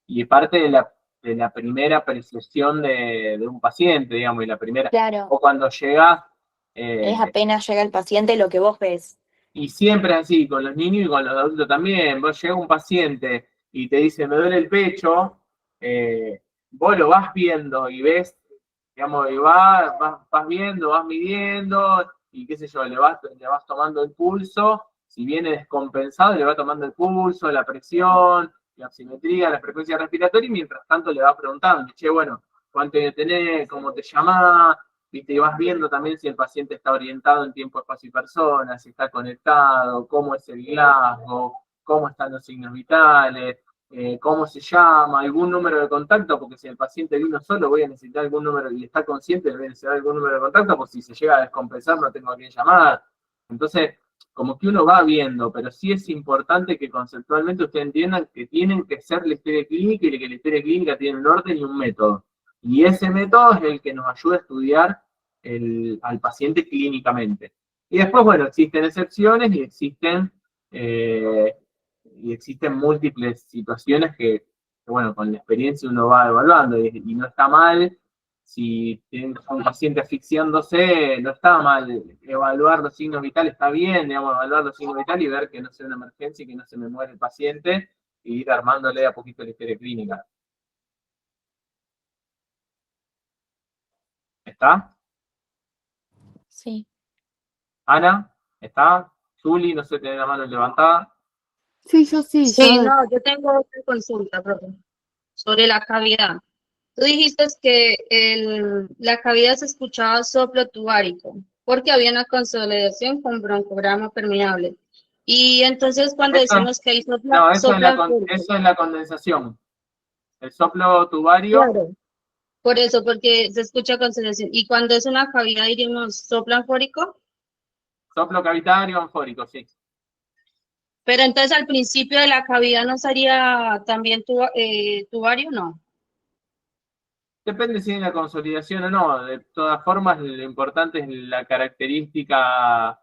y parte de la primera apreciación de un paciente, digamos, y la primera. Claro. O cuando llega. Es apenas llega el paciente lo que vos ves. Y siempre es así, con los niños y con los adultos también. Vos llega un paciente y te dice, me duele el pecho, vos lo vas viendo y ves, digamos, y vas viendo, vas midiendo, y qué sé yo, le vas tomando el pulso, si viene descompensado, le va tomando el pulso, la presión, la oximetría, la frecuencia respiratoria, y mientras tanto le vas preguntando, che, bueno, ¿cuánto tenés? ¿Cómo te llamás? ¿Viste? Y vas viendo también si el paciente está orientado en tiempo, espacio y persona, si está conectado, cómo es el Glasgow, cómo están los signos vitales, cómo se llama, algún número de contacto, porque si el paciente vino solo voy a necesitar algún número, y está consciente, voy a necesitar algún número de contacto, porque si se llega a descompensar no tengo a quién llamar. Entonces, como que uno va viendo, pero sí es importante que conceptualmente ustedes entiendan que tienen que ser la historia clínica y que la historia clínica tiene un orden y un método. Y ese método es el que nos ayuda a estudiar al paciente clínicamente. Y después, bueno, existen excepciones y existen múltiples situaciones que, bueno, con la experiencia uno va evaluando y no está mal. Si tienen un paciente asfixiándose, no está mal evaluar los signos vitales, está bien, digamos, evaluar los signos vitales y ver que no sea una emergencia y que no se me muere el paciente y ir armándole a poquito la historia clínica. ¿Está? Sí. Ana, ¿está? Juli, no sé, tiene la mano levantada. Sí, yo sí. Sí, yo- no, yo tengo otra consulta, profe, sobre la cavidad. Tú dijiste que la cavidad se escuchaba soplo tubárico, porque había una consolidación con broncograma permeable. Y entonces cuando Eso- decimos que hay No, soplo eso es la condensación. El soplo tubario. claro, por eso, porque se escucha consolidación. Y cuando es una cavidad, diríamos soplo anfórico, Soplo cavitario anfórico, sí. pero entonces al principio de la cavidad no sería también tubario, ¿no? Depende si hay una consolidación o no. De todas formas, lo importante es la característica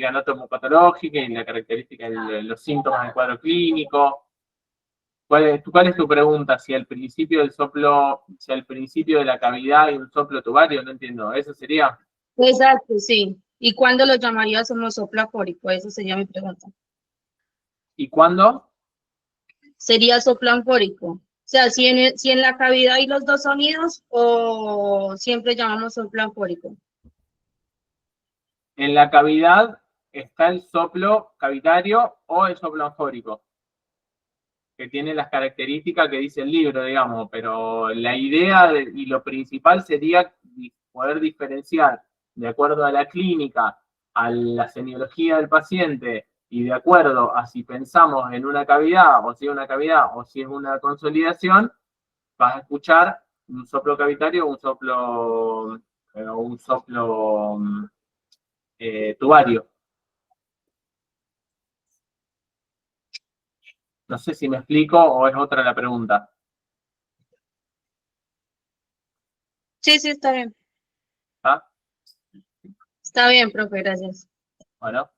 anatomopatológica y la característica de los síntomas del cuadro clínico. ¿Cuál es tu pregunta? Si al principio del soplo, si al principio de la cavidad hay un soplo tubario, no entiendo. ¿Eso sería? Exacto, sí. ¿Y cuándo lo llamarías como soplo anfórico? Esa sería mi pregunta. ¿Y cuándo? Sería soplo anfórico. O sea, si en la cavidad hay los dos sonidos o siempre llamamos soplo anfórico. En la cavidad está el soplo cavitario o el soplo anfórico, que tiene las características que dice el libro, digamos, pero la idea y lo principal sería poder diferenciar de acuerdo a la clínica, a la semiología del paciente y de acuerdo a si pensamos en una cavidad o si es una cavidad o si es una consolidación, vas a escuchar un soplo cavitario o un soplo tubario. No sé si me explico o es otra la pregunta. Sí, sí, está bien. ¿Ah? Está bien, profe, gracias. Bueno.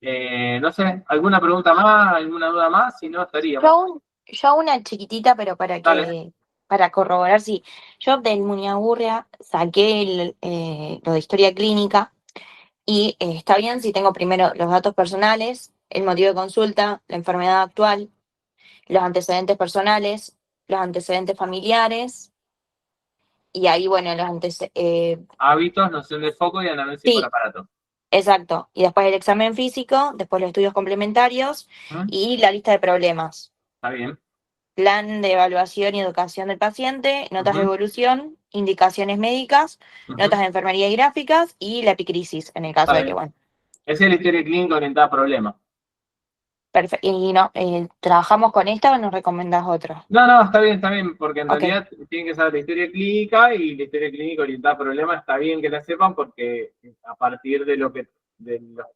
No sé, ¿alguna pregunta más? ¿Alguna duda más? Si no, estaríamos. Yo una chiquitita, pero para corroborar, sí. Yo del Muniagurria saqué lo de historia clínica y está bien si tengo primero los datos personales, el motivo de consulta, la enfermedad actual, los antecedentes personales, los antecedentes familiares, y ahí, bueno, los antecedentes, Hábitos, noción de foco y análisis por aparato. exacto, y después el examen físico, después los estudios complementarios y la lista de problemas. Está bien. Plan de evaluación y educación del paciente, notas de evolución, indicaciones médicas, notas de enfermería y gráficas y la epicrisis, en el caso de que, bueno. Esa es la historia clínica orientada a problemas. Perfecto. Y no, ¿trabajamos con esta o nos recomendás otra? No, está bien, porque en realidad tienen que saber la historia clínica y la historia clínica orientada a problemas, está bien que la sepan porque a partir de los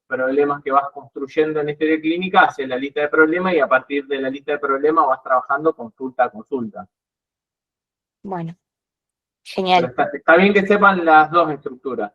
problemas que vas construyendo en la historia clínica, haces la lista de problemas y a partir de la lista de problemas vas trabajando consulta a consulta. Bueno, genial. Pero está bien que sepan las dos estructuras.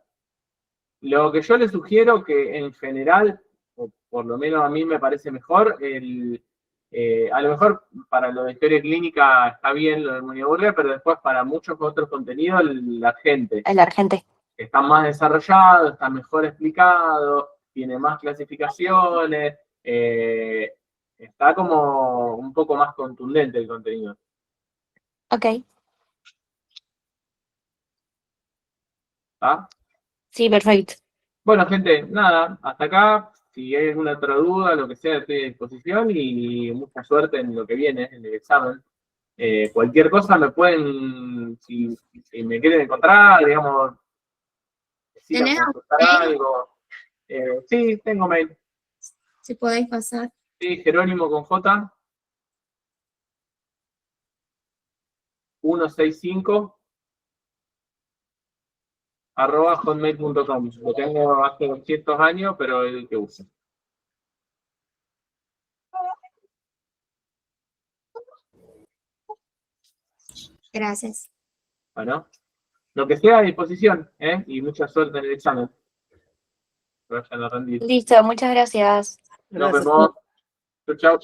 Lo que yo les sugiero que en general, o por lo menos a mí me parece mejor, a lo mejor para lo de historia clínica está bien lo de Muniburger, pero después para muchos otros contenidos el Argente. El Argente. Está más desarrollado, está mejor explicado, tiene más clasificaciones, está como un poco más contundente el contenido. Ok. ¿Ah? Sí, perfecto. Bueno, gente, nada, hasta acá. Si hay alguna otra duda, lo que sea, estoy a disposición y mucha suerte en lo que viene, en el examen. Cualquier cosa me pueden, si me quieren encontrar, digamos, si ¿Tenés consultar algo. Sí, tengo mail. Si podéis pasar. Sí, Jerónimo con J. 165 @hotmail.com. Lo tengo hace 200 años, pero es el que uso. Gracias. Bueno, lo que sea a disposición, y mucha suerte en el examen. Que vayan a rendir. Listo, muchas gracias. Nos vemos. Chau, chau.